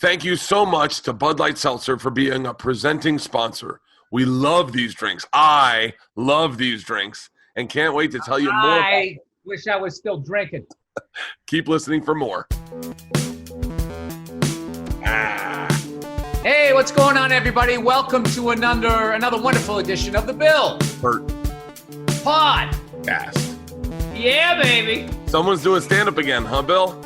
Thank you so much to Bud Light Seltzer for being a presenting sponsor. We love these drinks. I love these drinks and can't wait to tell you more. I wish I was still drinking. Keep listening for more. Hey, what's going on, everybody? Welcome to another wonderful edition of the Bill Bert. Podcast. Yeah, baby. Someone's doing stand-up again, huh, Bill?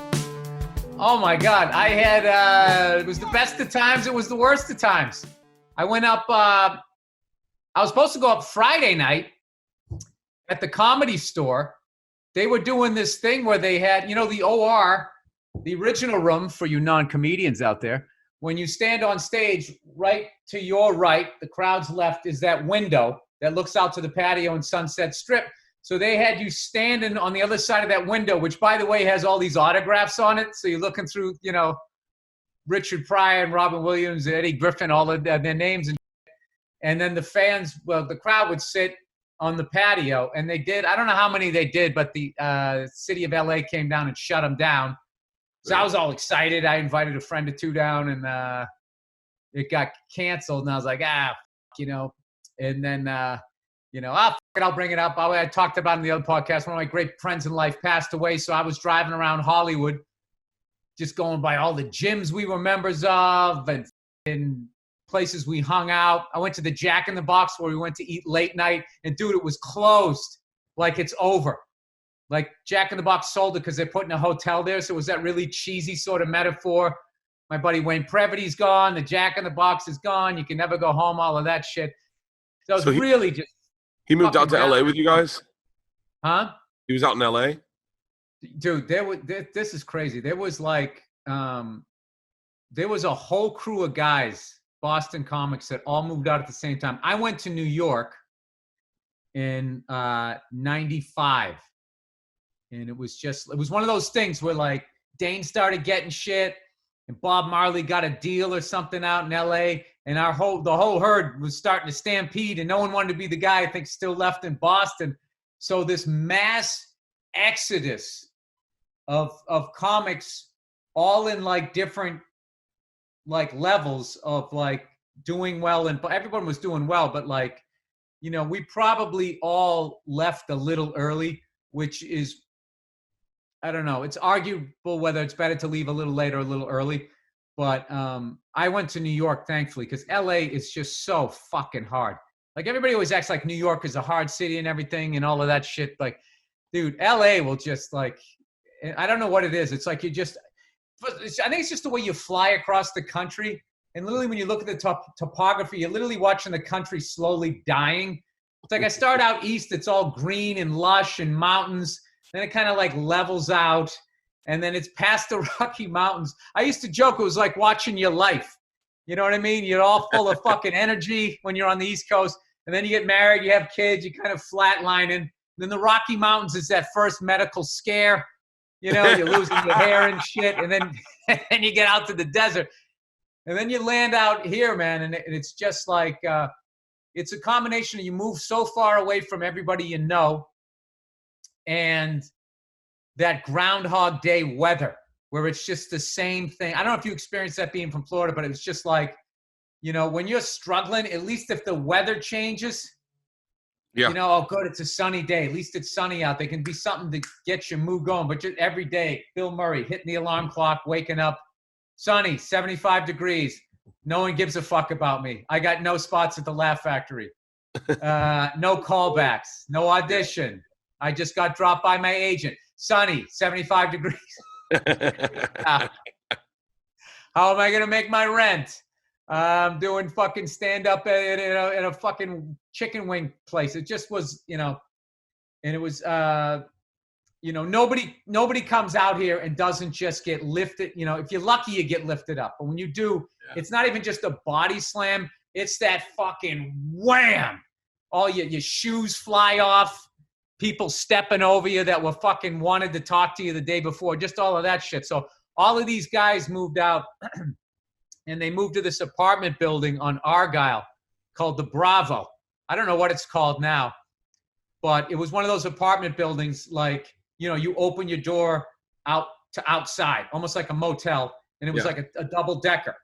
Oh, my God. I had, it was the best of times. It was the worst of times. I went up, I was supposed to go up Friday night at the Comedy Store. They were doing this thing where they had, the OR, the original room for you non-comedians out there. When you stand on stage, right to your right, the crowd's left, is that window that looks out to the patio and Sunset Strip. So they had you standing on the other side of that window, which, by the way, has all these autographs on it. So you're looking through, Richard Pryor and Robin Williams, Eddie Griffin, all of their names. And then the fans, the crowd would sit on the patio. And they did, I don't know how many they did, but the city of LA came down and shut them down. So I was all excited. I invited a friend or two down, and it got canceled. And I was like, And then, fuck it, I'll bring it up. I talked about it in the other podcast. One of my great friends in life passed away, so I was driving around Hollywood, just going by all the gyms we were members of and places we hung out. I went to the Jack in the Box where we went to eat late night, and dude, it was closed. Like it's over. Like Jack in the Box sold it because they're putting a hotel there. So it was that really cheesy sort of metaphor. My buddy Wayne Previty's gone. The Jack in the Box is gone. You can never go home, all of that shit. So it was really just. He moved out to LA with you guys? Huh? He was out in LA? Dude, this is crazy. There was like, there was a whole crew of guys, Boston comics, that all moved out at the same time. I went to New York in 95. And it was one of those things where like Dane started getting shit and Bob Marley got a deal or something out in LA, and the whole herd was starting to stampede, and no one wanted to be the guy I think still left in Boston. So this mass exodus of comics, all in like different like levels of like doing well, and everyone was doing well, but like, we probably all left a little early, which is, I don't know. It's arguable whether it's better to leave a little late or a little early. But I went to New York, thankfully, because LA is just so fucking hard. Like, everybody always acts like New York is a hard city and everything and all of that shit. Like, dude, LA will just like, I don't know what it is. It's like I think it's just the way you fly across the country. And literally when you look at the topography, you're literally watching the country slowly dying. It's like I start out east, it's all green and lush and mountains. Then it kind of like levels out, and then it's past the Rocky Mountains. I used to joke it was like watching your life. You know what I mean? You're all full of fucking energy when you're on the East Coast, and then you get married, you have kids, you kind of flatlining. Then the Rocky Mountains is that first medical scare. You're losing your hair and shit, and then and you get out to the desert. And then you land out here, man, and it's just like it's a combination of you move so far away from everybody you know, and that Groundhog Day weather where it's just the same thing. I don't know if you experienced that being from Florida, but it was just like, when you're struggling, at least if the weather changes, oh, good, it's a sunny day. At least it's sunny out. There can be something to get your mood going. But just every day, Bill Murray hitting the alarm clock, waking up, sunny, 75 degrees. No one gives a fuck about me. I got no spots at the Laugh Factory. No callbacks, no audition. I just got dropped by my agent. Sunny, 75 degrees. How am I going to make my rent? I'm doing fucking stand-up in a fucking chicken wing place. It just was, and it was, nobody comes out here and doesn't just get lifted. If you're lucky, you get lifted up. But when you do, It's not even just a body slam. It's that fucking wham. All your shoes fly off. People stepping over you that were fucking wanted to talk to you the day before, just all of that shit. So all of these guys moved out and they moved to this apartment building on Argyle called the Bravo. I don't know what it's called now, but it was one of those apartment buildings like, you open your door out to outside, almost like a motel, and it was like a double decker.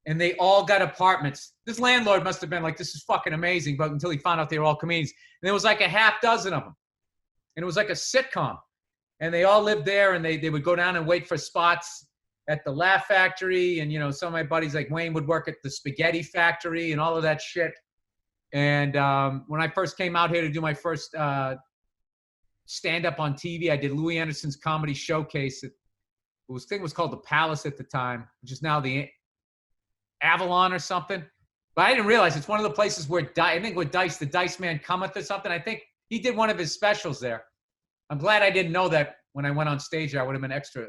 And they all got apartments. This landlord must have been like, this is fucking amazing, but until he found out they were all comedians. And there was like a half dozen of them. And it was like a sitcom. And they all lived there, and they would go down and wait for spots at the Laugh Factory. And, you know, some of my buddies like Wayne would work at the Spaghetti Factory and all of that shit. And when I first came out here to do my first stand-up on TV, I did Louis Anderson's Comedy Showcase. I think it was called The Palace at the time, which is now the Avalon or something. But I didn't realize it's one of the places where I think with Dice, the Dice Man cometh or something. I think he did one of his specials there. I'm glad I didn't know that when I went on stage. I would have been extra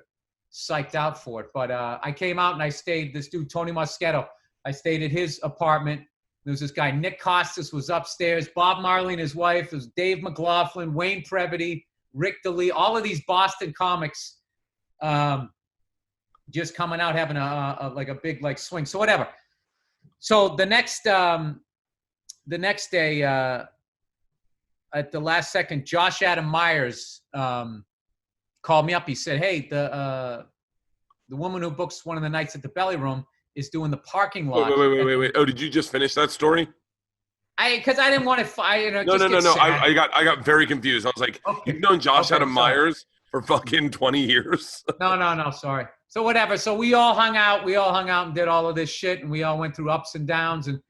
psyched out for it. But I came out and I stayed, this dude, Tony Moschetto, I stayed at his apartment. There was this guy, Nick Costas, was upstairs. Bob Marley and his wife. There was Dave McLaughlin, Wayne Previty, Rick DeLee, all of these Boston comics just coming out, having a big like swing. So whatever. So the next day, at the last second, Josh Adam Myers called me up. He said, "Hey, the woman who books one of the nights at the Belly Room is doing the parking lot." Wait. Oh, did you just finish that story? Because I didn't want to fight. No. I got very confused. I was like, okay. You've known Josh Adam Myers for fucking 20 years. No. Sorry. So whatever. So we all hung out. And did all of this shit, and we all went through ups and downs and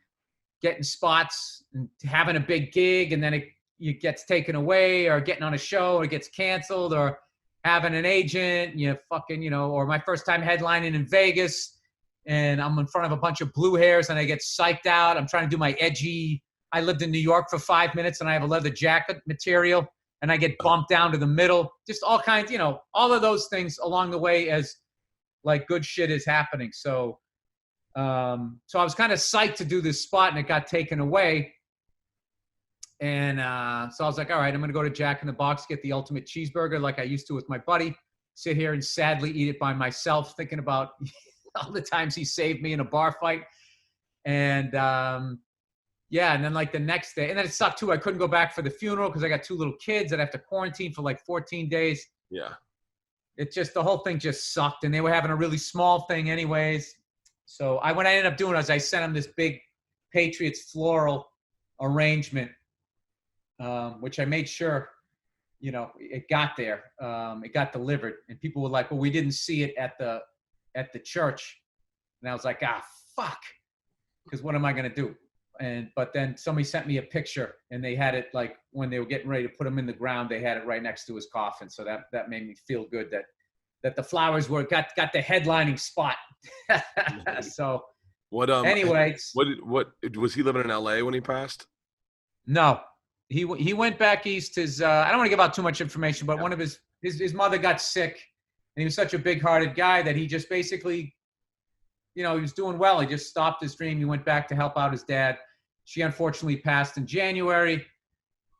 getting spots and having a big gig, and then it gets taken away, or getting on a show, or it gets canceled, or having an agent, or my first time headlining in Vegas, and I'm in front of a bunch of blue hairs, and I get psyched out. I'm trying to do my edgy. I lived in New York for 5 minutes, and I have a leather jacket material, and I get bumped down to the middle. Just all kinds, all of those things along the way as like good shit is happening. So I was kind of psyched to do this spot, and it got taken away. And so I was like, all right, I'm going to go to Jack in the Box, get the ultimate cheeseburger like I used to with my buddy, sit here and sadly eat it by myself, thinking about all the times he saved me in a bar fight. And and then like the next day, and then it sucked too. I couldn't go back for the funeral because I got 2 little kids that I have to quarantine for like 14 days. Yeah. It just, the whole thing just sucked. And they were having a really small thing anyways. So what I ended up doing was I sent them this big Patriots floral arrangement, which I made sure, it got there. It got delivered. And people were like, well, we didn't see it at the church. And I was like, fuck. Because what am I going to do? But then somebody sent me a picture, and they had it like when they were getting ready to put him in the ground, they had it right next to his coffin. So that made me feel good that the flowers got the headlining spot. So anyways, what was he living in LA when he passed? No, he went back east. I don't want to give out too much information, but one of his mother got sick, and he was such a big-hearted guy that he just basically, he was doing well. He just stopped his dream. He went back to help out his dad. She unfortunately passed in January,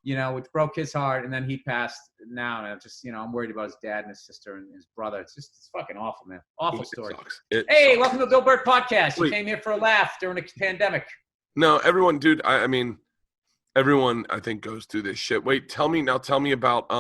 which broke his heart. And then he passed now. And I'm worried about his dad and his sister and his brother. It's fucking awful, man. Awful story. Hey, welcome to the Bill Bert podcast. You came here for a laugh during the pandemic. No, everyone, dude. I mean, everyone I think goes through this shit. Wait, tell me about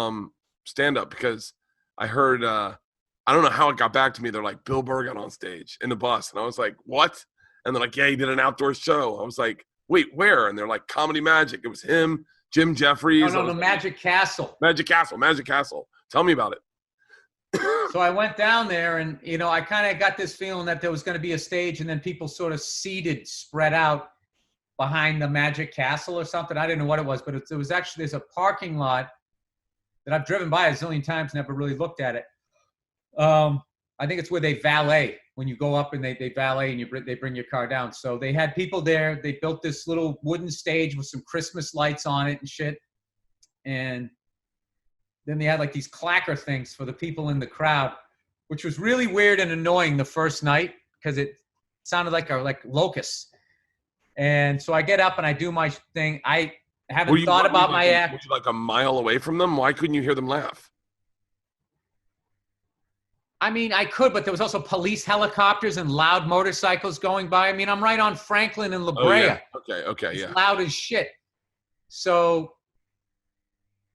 stand-up, because I heard I don't know how it got back to me. They're like, Bill Burr got on stage in the bus. And I was like, what? And they're like, yeah, he did an outdoor show. I was like, wait, where? And they're like, Comedy Magic. It was him, Jim Jeffries. No, Magic Castle. Magic Castle. Tell me about it. So I went down there, and, I kind of got this feeling that there was going to be a stage, and then people sort of spread out behind the Magic Castle or something. I didn't know what it was, but it was actually, there's a parking lot that I've driven by a zillion times, never really looked at it. I think it's where they valet. When you go up and they valet and they bring your car down. So they had people there. They built this little wooden stage with some Christmas lights on it and shit. And then they had like these clacker things for the people in the crowd, which was really weird and annoying the first night because it sounded like locusts. And so I get up and I do my thing. I haven't thought about my act. Were you like a mile away from them? Why couldn't you hear them laugh? I mean, I could, but there was also police helicopters and loud motorcycles going by. I mean, I'm right on Franklin and La Brea. Oh, yeah. Okay, it's loud as shit. So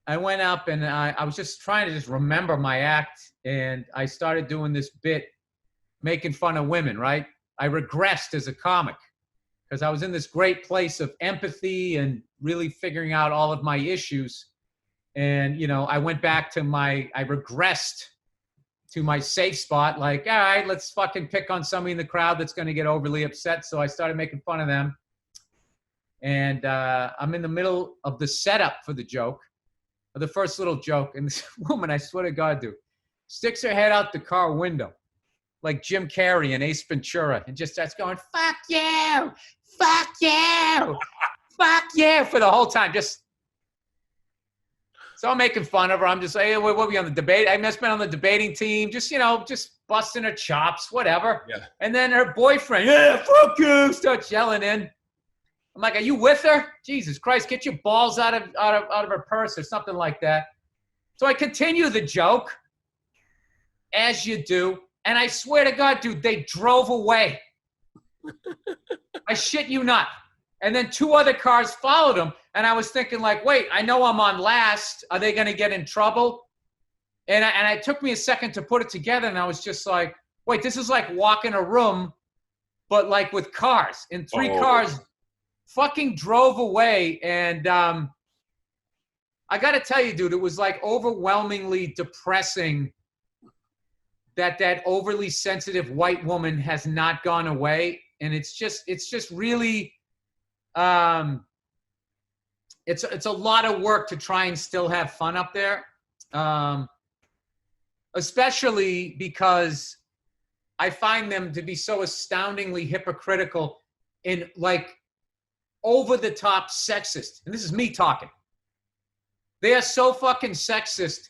I went up, and I was just trying to remember my act, and I started doing this bit making fun of women, right? I regressed as a comic because I was in this great place of empathy and really figuring out all of my issues. And, you know, I went back to I regressed to my safe spot. Like, all right, let's fucking pick on somebody in the crowd that's going to get overly upset. So I started making fun of them. And I'm in the middle of the setup for the joke, the first little joke. And this woman, I swear to God, dude, sticks her head out the car window like Jim Carrey and Ace Ventura and just starts going, fuck you, fuck you, fuck you, for the whole time. So I'm making fun of her. I'm just like, hey, what were we on the debate? I must have been on the debating team, just, you know, just busting her chops, whatever. Yeah. And then her boyfriend, yeah, fuck you, starts yelling in. I'm like, are you with her? Jesus Christ, get your balls out of her purse or something like that. So I continue the joke, as you do. And I swear to God, dude, they drove away. I shit you not. And then 2 other cars followed them. And I was thinking like, wait, I know I'm on last. Are they going to get in trouble? And it took me a second to put it together. And I was just like, wait, this is like walking a room, but like with cars. And 3 cars fucking drove away. And I got to tell you, dude, it was like overwhelmingly depressing that overly sensitive white woman has not gone away. And it's just really, it's a lot of work to try and still have fun up there. Especially because I find them to be so astoundingly hypocritical and like over the top sexist. And this is me talking. They are so fucking sexist.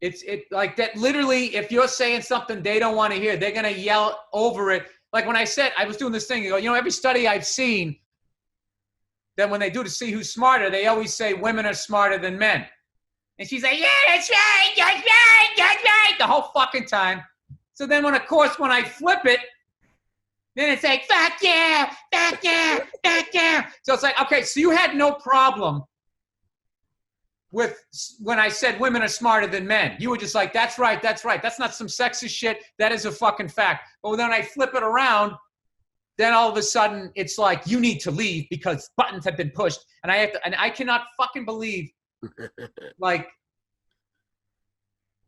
It's like that literally, if you're saying something they don't want to hear, they're going to yell over it. Like when I said, I was doing this thing, you know, every study I've seen, then when they do to see who's smarter, they always say women are smarter than men. And she's like, yeah, that's right, that's right, that's right, the whole fucking time. So then when I flip it, then it's like, fuck yeah, fuck yeah, fuck yeah. So it's like, okay, so you had no problem with when I said women are smarter than men. You were just like, that's right, that's right. That's not some sexist shit. That is a fucking fact. But then I flip it around, then all of a sudden it's like, you need to leave because buttons have been pushed. And I cannot fucking believe like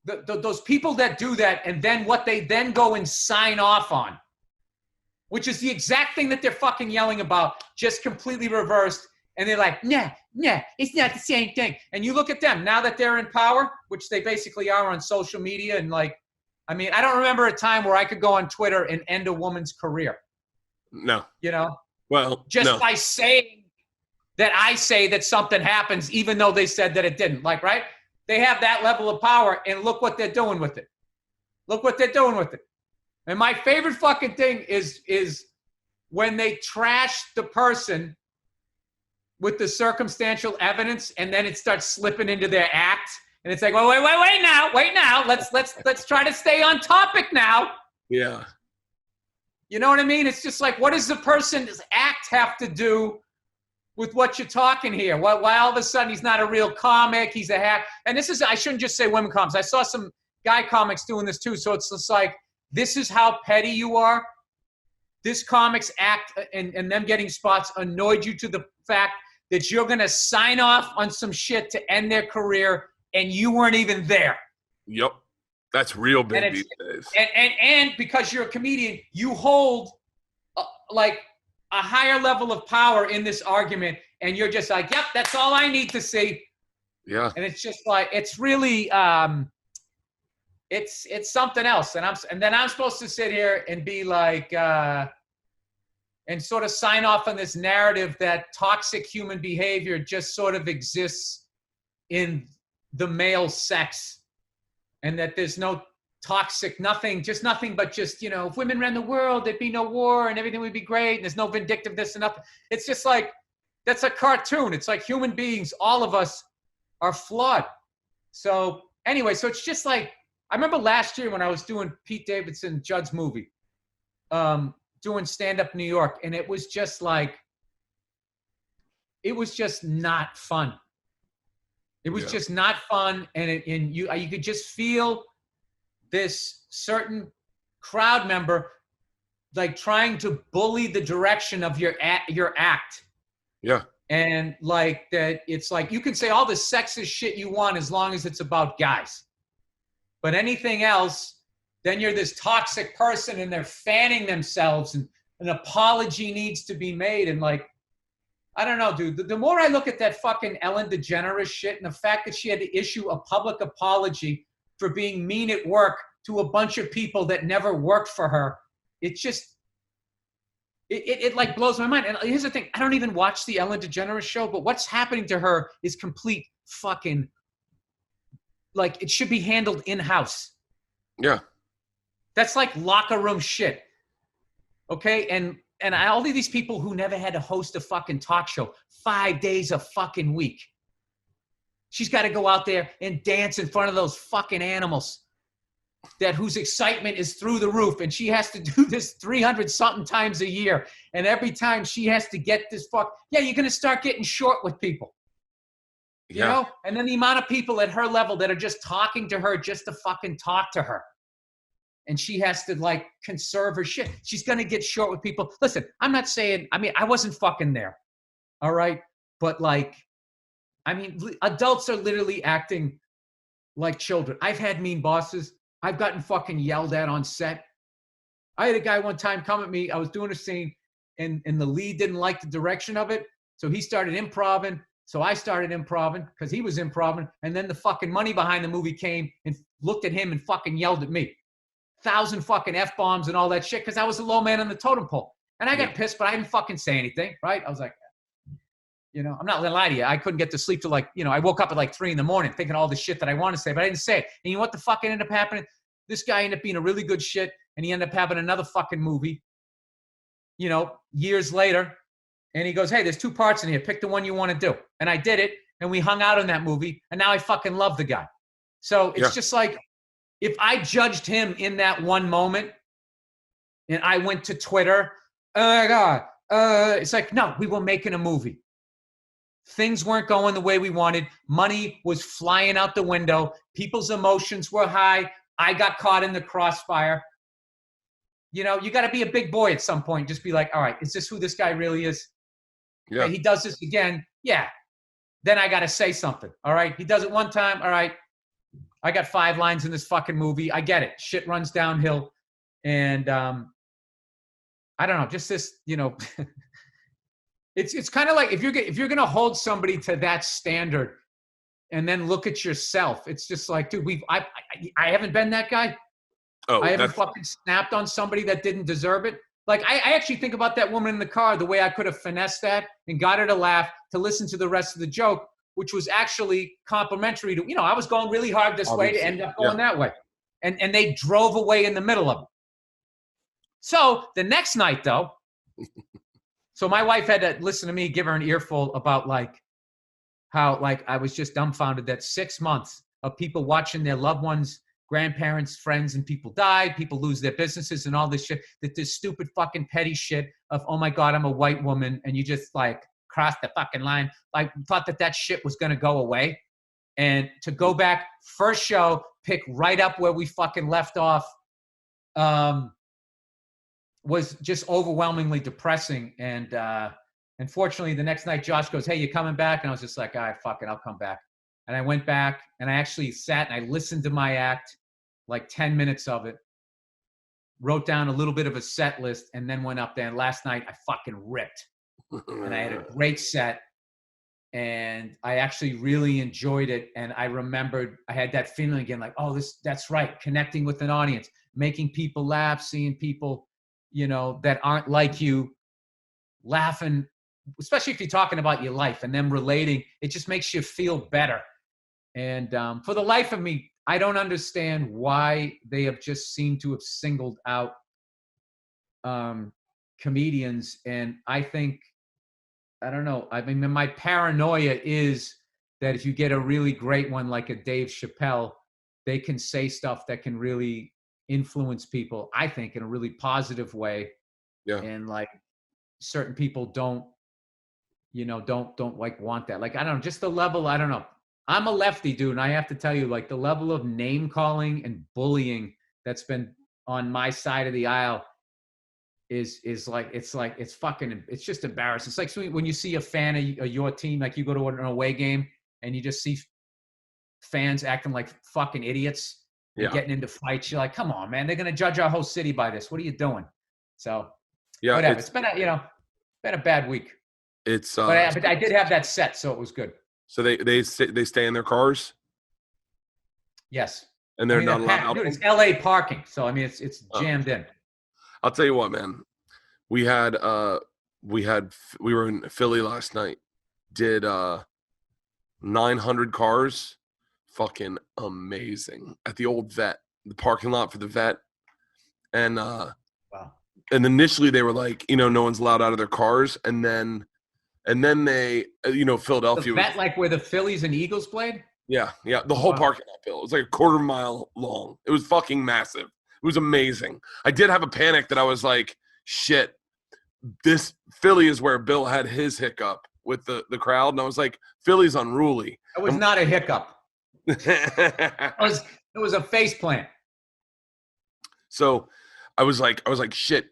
those people that do that and then what they then go and sign off on, which is the exact thing that they're fucking yelling about, just completely reversed. And they're like, nah, it's not the same thing. And you look at them now that they're in power, which they basically are on social media. And like, I mean, I don't remember a time where I could go on Twitter and end a woman's career. No. You know? Well, just by saying that I say that something happens, even though they said that it didn't. Like, right? They have that level of power and look what they're doing with it. Look what they're doing with it. And my favorite fucking thing is when they trash the person with the circumstantial evidence, and then it starts slipping into their act, and it's like, well, wait now, let's try to stay on topic now. Yeah. You know what I mean? It's just like, what does the person's act have to do with what you're talking here? Why all of a sudden he's not a real comic? He's a hack. And this is, I shouldn't just say women comics. I saw some guy comics doing this too. So it's just like, this is how petty you are. This comics act and them getting spots annoyed you to the fact that you're going to sign off on some shit to end their career and you weren't even there. Yep. That's real big these days. And because you're a comedian, you hold like a higher level of power in this argument, and you're just like, yep, that's all I need to see. Yeah. And it's just like, it's really, it's something else. And then I'm supposed to sit here and be like, and sort of sign off on this narrative that toxic human behavior just sort of exists in the male sex, and that there's no toxic, nothing but just, you know, if women ran the world, there'd be no war and everything would be great. And there's no vindictiveness and nothing. It's just like, that's a cartoon. It's like human beings, all of us are flawed. So anyway, so it's just like, I remember last year when I was doing Pete Davidson, Judd's movie, doing stand-up New York, and it was just like, it was just not fun. It was just not fun, and you could just feel this certain crowd member, like trying to bully the direction of your act. Yeah. And like that, it's like you can say all the sexist shit you want as long as it's about guys. But anything else, then you're this toxic person and they're fanning themselves and an apology needs to be made. And like, I don't know, dude. The more I look at that fucking Ellen DeGeneres shit and the fact that she had to issue a public apology for being mean at work to a bunch of people that never worked for her, it just, it like blows my mind. And here's the thing. I don't even watch the Ellen DeGeneres show, but what's happening to her is complete fucking, like, it should be handled in-house. Yeah. That's like locker room shit. Okay? And all of these people who never had to host a fucking talk show 5 days a fucking week. She's got to go out there and dance in front of those fucking animals that whose excitement is through the roof. And she has to do this 300 something times a year. And every time she has to get this you're going to start getting short with people. You know? And then the amount of people at her level that are just talking to her just to fucking talk to her. And she has to like conserve her shit. She's going to get short with people. Listen, I'm not saying, I mean, I wasn't fucking there. All right. But like, I mean, adults are literally acting like children. I've had mean bosses. I've gotten fucking yelled at on set. I had a guy one time come at me. I was doing a scene and the lead didn't like the direction of it. So he started improvising. So I started improvising because he was improvising. And then the fucking money behind the movie came and looked at him and fucking yelled at me. 1,000 fucking F-bombs and all that shit because I was the low man on the totem pole. And I got pissed, but I didn't fucking say anything, right? I was like, you know, I'm not gonna lie to you. I couldn't get to sleep till like, you know, I woke up at like 3 a.m. thinking all the shit that I want to say, but I didn't say it. And you know what the fuck ended up happening? This guy ended up being a really good shit, and he ended up having another fucking movie, you know, years later. And he goes, hey, there's 2 parts in here. Pick the one you want to do. And I did it, and we hung out on that movie, and now I fucking love the guy. So it's just like, if I judged him in that one moment, and I went to Twitter, oh my God, it's like, no, we were making a movie. Things weren't going the way we wanted. Money was flying out the window. People's emotions were high. I got caught in the crossfire. You know, you got to be a big boy at some point. Just be like, all right, is this who this guy really is? Yeah. Okay, he does this again. Yeah. Then I got to say something. All right. He does it one time. All right. I got 5 lines in this fucking movie. I get it. Shit runs downhill. And I don't know, just this, you know, it's kind of like if you're going to hold somebody to that standard and then look at yourself, it's just like, dude, I haven't been that guy. I haven't fucking snapped on somebody that didn't deserve it. Like I actually think about that woman in the car, the way I could have finessed that and got her to laugh, to listen to the rest of the joke, which was actually complimentary to, you know, I was going really hard this way to end up going that way. And they drove away in the middle of it. So the next night though, so my wife had to listen to me, give her an earful about like how like I was just dumbfounded that 6 months of people watching their loved ones, grandparents, friends, and people died, people lose their businesses and all this shit, that this stupid fucking petty shit of, oh my God, I'm a white woman, and you just like crossed the fucking line. I thought that shit was going to go away. And to go back, first show, pick right up where we fucking left off, was just overwhelmingly depressing. And unfortunately, the next night, Josh goes, hey, you coming back? And I was just like, all right, fuck it, I'll come back. And I went back, and I actually sat and I listened to my act, like 10 minutes of it, wrote down a little bit of a set list, and then went up there. And last night, I fucking ripped. And I had a great set. And I actually really enjoyed it. And I remembered, I had that feeling again, like, oh, that's right. Connecting with an audience, making people laugh, seeing people, you know, that aren't like you laughing, especially if you're talking about your life and them relating, it just makes you feel better. And for the life of me, I don't understand why they have just seemed to have singled out comedians. And I think, I don't know. I mean, my paranoia is that if you get a really great one like a Dave Chappelle, they can say stuff that can really influence people, I think, in a really positive way. Yeah. And like certain people don't, you know, don't like want that. Like, I don't know, just the level, I don't know. I'm a lefty dude, and I have to tell you, like the level of name calling and bullying that's been on my side of the aisle is like it's just embarrassing. It's like when you see a fan of your team, like you go to an away game and you just see fans acting like fucking idiots and getting into fights. You're like, come on, man, they're gonna judge our whole city by this. What are you doing? So whatever. It's been been a bad week. It's but I did have that set, so it was good. So they stay in their cars. Yes. And they're not allowed. Dude, it's LA parking, so I mean it's jammed in. I'll tell you what, man. We were in Philly last night. Did 900 cars. Fucking amazing at the old vet, the parking lot for the vet. And wow. And initially they were like, no one's allowed out of their cars, and then they, Philadelphia. The vet, like where the Phillies and Eagles played. Yeah, the whole parking lot, Bill. It was like a quarter mile long. It was fucking massive. It was amazing. I did have a panic that I was like, shit, this Philly is where Bill had his hiccup with the crowd. And I was like, Philly's unruly. It was not a hiccup. It was a face plant. So I was like, shit.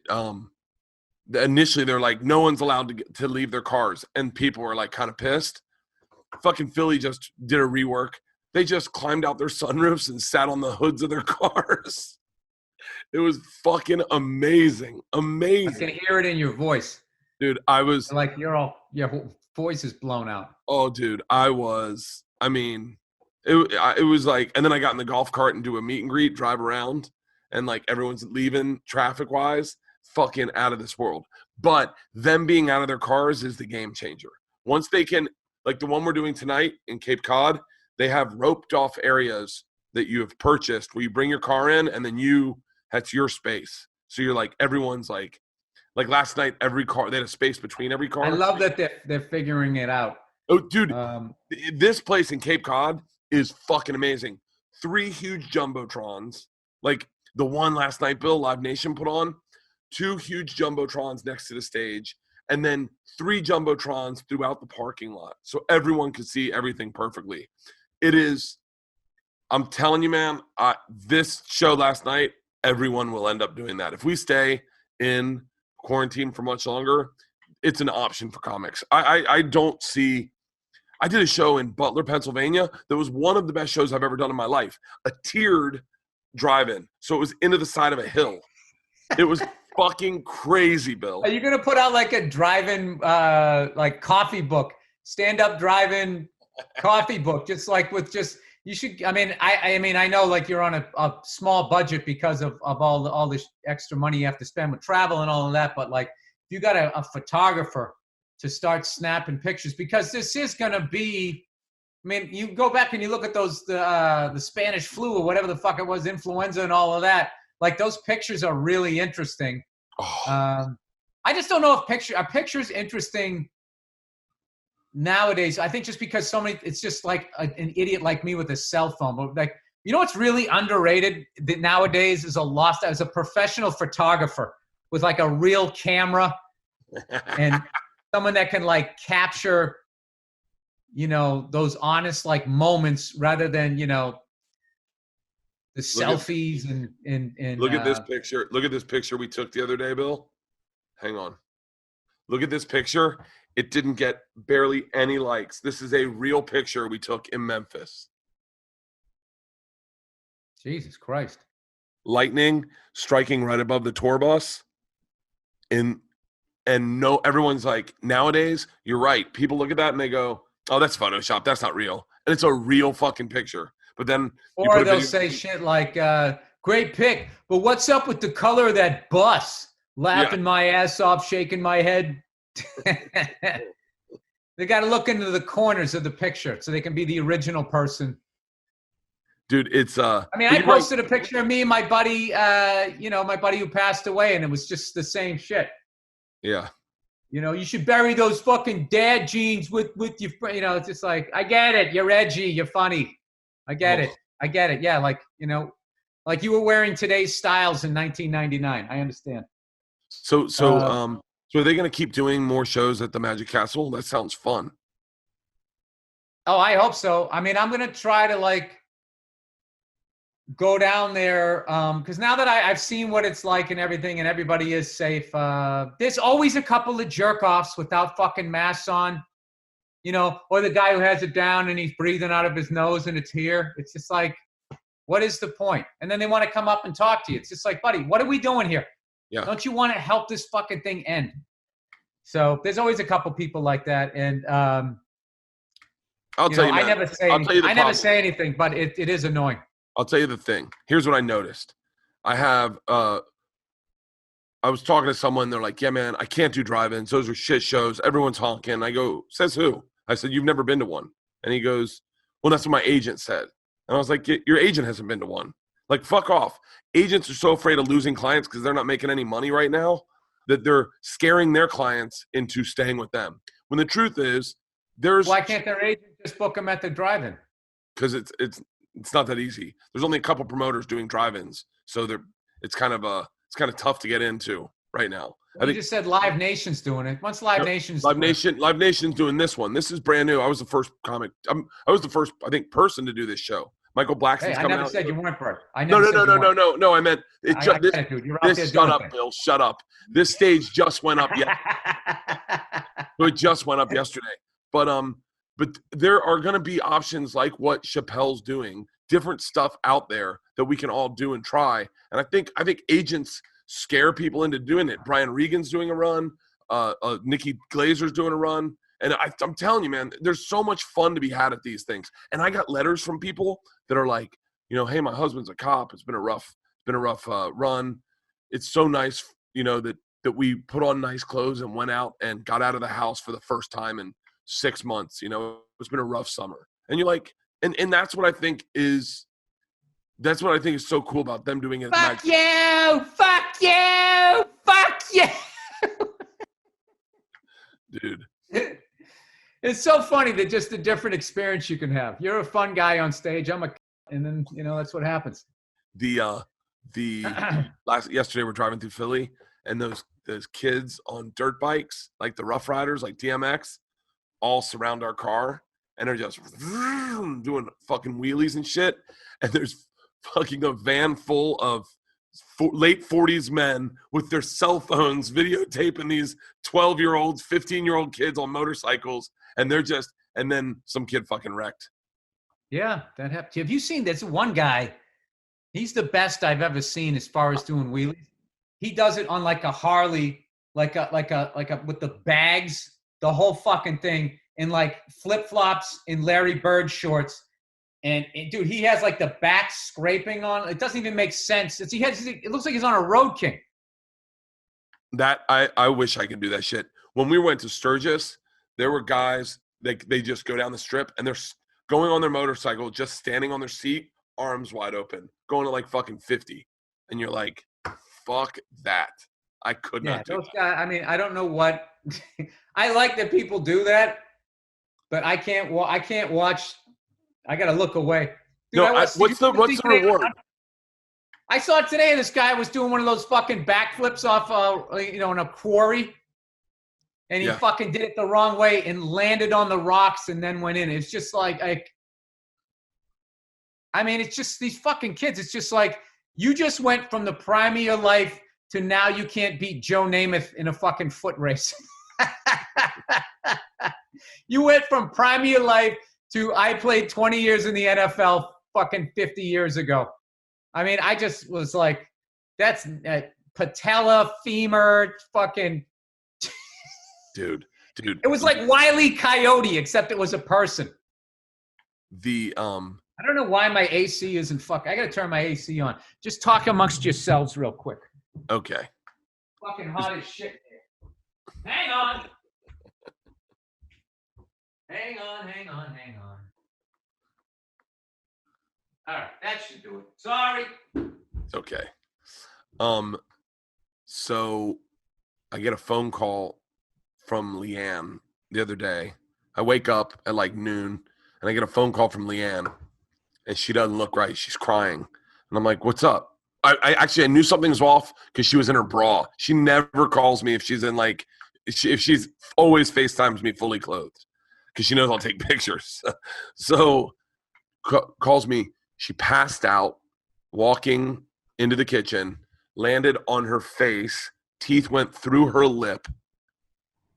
Initially they're like, no one's allowed to leave their cars. And people were like kind of pissed. Fucking Philly just did a rework. They just climbed out their sunroofs and sat on the hoods of their cars. It was fucking amazing. Amazing. I can hear it in your voice. Dude, I was like, your voice is blown out. Oh, dude, it was like, and then I got in the golf cart and do a meet and greet, drive around, and like everyone's leaving traffic wise, fucking out of this world. But them being out of their cars is the game changer. Once they can, like the one we're doing tonight in Cape Cod, they have roped off areas that you have purchased where you bring your car in and then that's your space. So you're like, everyone's like last night, every car, they had a space between every car. I love that they're figuring it out. Oh, dude, this place in Cape Cod is fucking amazing. 3 huge jumbotrons, like the one last night, Bill, Live Nation put on, 2 huge jumbotrons next to the stage, and then 3 jumbotrons throughout the parking lot. So everyone could see everything perfectly. It is, I'm telling you, man, this show last night, everyone will end up doing that. If we stay in quarantine for much longer, it's an option for comics. I don't see, I did a show in Butler, Pennsylvania that was one of the best shows I've ever done in my life. A tiered drive-in. So it was into the side of a hill. It was fucking crazy, Bill. Are you going to put out like a drive-in like coffee book, stand-up drive-in coffee book, you should, I mean, I know like you're on a small budget because of all the extra money you have to spend with travel and all of that, but like if you got a photographer to start snapping pictures, because this is going to be, I mean, you go back and you look at those, the Spanish flu or whatever the fuck it was, influenza and all of that, like those pictures are really interesting. I just don't know if are pictures interesting nowadays. I think just because so many, it's just like an idiot like me with a cell phone. But like, you know what's really underrated that nowadays is as a professional photographer with like a real camera and someone that can like capture, those honest like moments rather than, the selfies and look at this picture. Look at this picture we took the other day, Bill. Hang on. Look at this picture. It didn't get barely any likes. This is a real picture we took in Memphis. Jesus Christ. Lightning striking right above the tour bus. Everyone's like, nowadays, you're right. People look at that and they go, oh, that's Photoshop. That's not real. And it's a real fucking picture. But then, or they'll say shit like, great pic, but what's up with the color of that bus? Laughing my ass off, shaking my head. They got to look into the corners of the picture so they can be the original person. Dude, it's I mean, I posted a picture of me and my buddy, my buddy who passed away, and it was just the same shit. Yeah. You should bury those fucking dad jeans with your, it's just like, I get it. You're edgy. You're funny. I get it. I get it. Yeah. Like, like you were wearing today's styles in 1999. I understand. So are they going to keep doing more shows at the Magic Castle? That sounds fun. Oh, I hope so. I mean, I'm going to try to like go down there because now that I've seen what it's like and everything, and everybody is safe. There's always a couple of jerk offs without fucking masks on, or the guy who has it down and he's breathing out of his nose and it's here. It's just like, what is the point? And then they want to come up and talk to you. It's just like, buddy, what are we doing here? Yeah. Don't you want to help this fucking thing end? So there's always a couple people like that, and I'll tell you, I man, never say anything. I never say anything, but it is annoying. I'll tell you the thing. Here's what I noticed. I was talking to someone. They're like, yeah, man, I can't do drive-ins. Those are shit shows. Everyone's honking. I go, says who? I said, you've never been to one. And he goes, well, that's what my agent said. And I was like, your agent hasn't been to one. Like, fuck off. Agents are so afraid of losing clients because they're not making any money right now that they're scaring their clients into staying with them. When the truth is, why can't their agent just book them at the drive-in? Because it's not that easy. There's only a couple promoters doing drive-ins, so it's kind of tough to get into right now. You just said Live Nation's doing it. Once Live Nation's Live Nation's doing this one. This is brand new. I was the first comic. I was the first, I think, person to do this show. Michael Blackson's coming out. I never said you weren't, Bert. No. I meant it. Shut up, things. Bill. Shut up. This stage just went up. It just went up yesterday. But there are going to be options like what Chappelle's doing, different stuff out there that we can all do and try. And I think agents scare people into doing it. Brian Regan's doing a run. Nikki Glazer's doing a run. And I'm telling you, man, there's so much fun to be had at these things. And I got letters from people that are like, hey, my husband's a cop. It's been a rough run. It's so nice, that we put on nice clothes and went out and got out of the house for the first time in 6 months. It's been a rough summer. And you're like, and that's what I think is so cool about them doing it. Fuck you! Fuck you! Fuck you! Dude. It's so funny that just the different experience you can have. You're a fun guy on stage. I'm and then, that's what happens. Yesterday we're driving through Philly and those kids on dirt bikes, like the Rough Riders, like DMX, all surround our car and they're just doing fucking wheelies and shit. And there's fucking a van full of late 40s men with their cell phones videotaping these 12-year-olds, 15-year-old kids on motorcycles. And and then some kid fucking wrecked. Yeah, that happened. Have you seen this one guy? He's the best I've ever seen as far as doing wheelies. He does it on like a Harley, like a with the bags, the whole fucking thing, in like flip-flops in Larry Bird shorts. And dude, he has like the back scraping on. It doesn't even make sense. It looks like he's on a Road King. That I wish I could do that shit. When we went to Sturgis, there were guys they just go down the strip and they're going on their motorcycle, just standing on their seat, arms wide open, going to like fucking 50, and you're like, fuck that. I could not do that. Guys, I mean, I don't know what. I like that people do that, but I can't watch. I gotta look away. Dude, what's the reward? I saw it today. This guy was doing one of those fucking backflips off, in a quarry, and he fucking did it the wrong way and landed on the rocks and then went in. It's just like, I mean, it's just these fucking kids. It's just like you just went from the prime of your life to now you can't beat Joe Namath in a fucking foot race. You went from prime of your life to I played 20 years in the NFL fucking 50 years ago. I mean, I just was like, that's patella, femur, fucking. Dude. It was like Wile E. Coyote, except it was a person. I don't know why my AC isn't I got to turn my AC on. Just talk amongst yourselves real quick. Okay. Fucking hot as shit here. Hang on. Hang on. All right, that should do it. Sorry. It's okay. So I get a phone call from Leanne the other day. I wake up at like noon and I get a phone call from Leanne and she doesn't look right. She's crying. And I'm like, what's up? I knew something was off because she was in her bra. She never calls me if she's in if she's always FaceTimes me fully clothed because she knows I'll take pictures. So calls me. She passed out walking into the kitchen, landed on her face, teeth went through her lip,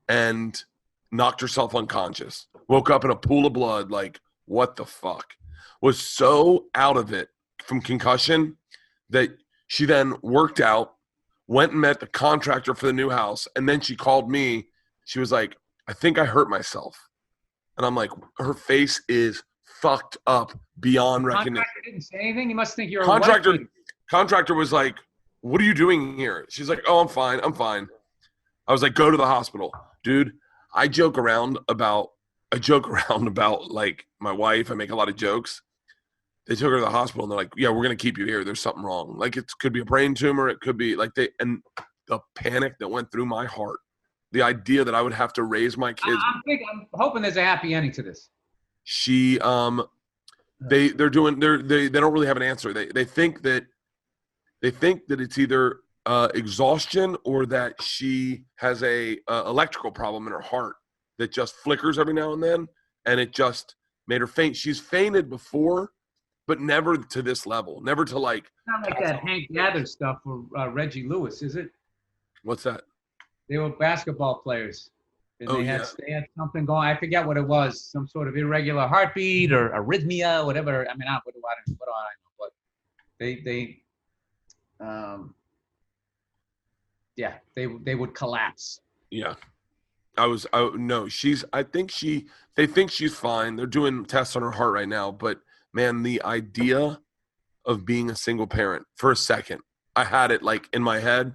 and knocked herself unconscious. Woke up in a pool of blood, like, what the fuck? Was so out of it from concussion that she then worked out, went and met the contractor for the new house, and then she called me. She was like, I think I hurt myself. And I'm like, her face is fucked up beyond recognition. Contractor didn't say anything? You must think you're Contractor was like, what are you doing here? She's like, oh, I'm fine. I was like, go to the hospital. Dude, I joke around about like my wife. I make a lot of jokes. They took her to the hospital and they're like, yeah, we're going to keep you here. There's something wrong. Like it could be a brain tumor. It could be like and the panic that went through my heart, the idea that I would have to raise my kids. I'm hoping there's a happy ending to this. She, they don't really have an answer. They think that it's either exhaustion or that she has a electrical problem in her heart that just flickers every now and then, and it just made her faint. She's fainted before, but never to this level. Never to like. Not like that Hank Gather stuff for Reggie Lewis, is it? What's that? They were basketball players. And they had something going. I forget what it was. Some sort of irregular heartbeat or arrhythmia, whatever. I mean, what do I know? But they would collapse. Yeah. They think she's fine. They're doing tests on her heart right now, but man, the idea of being a single parent for a second, I had it like in my head.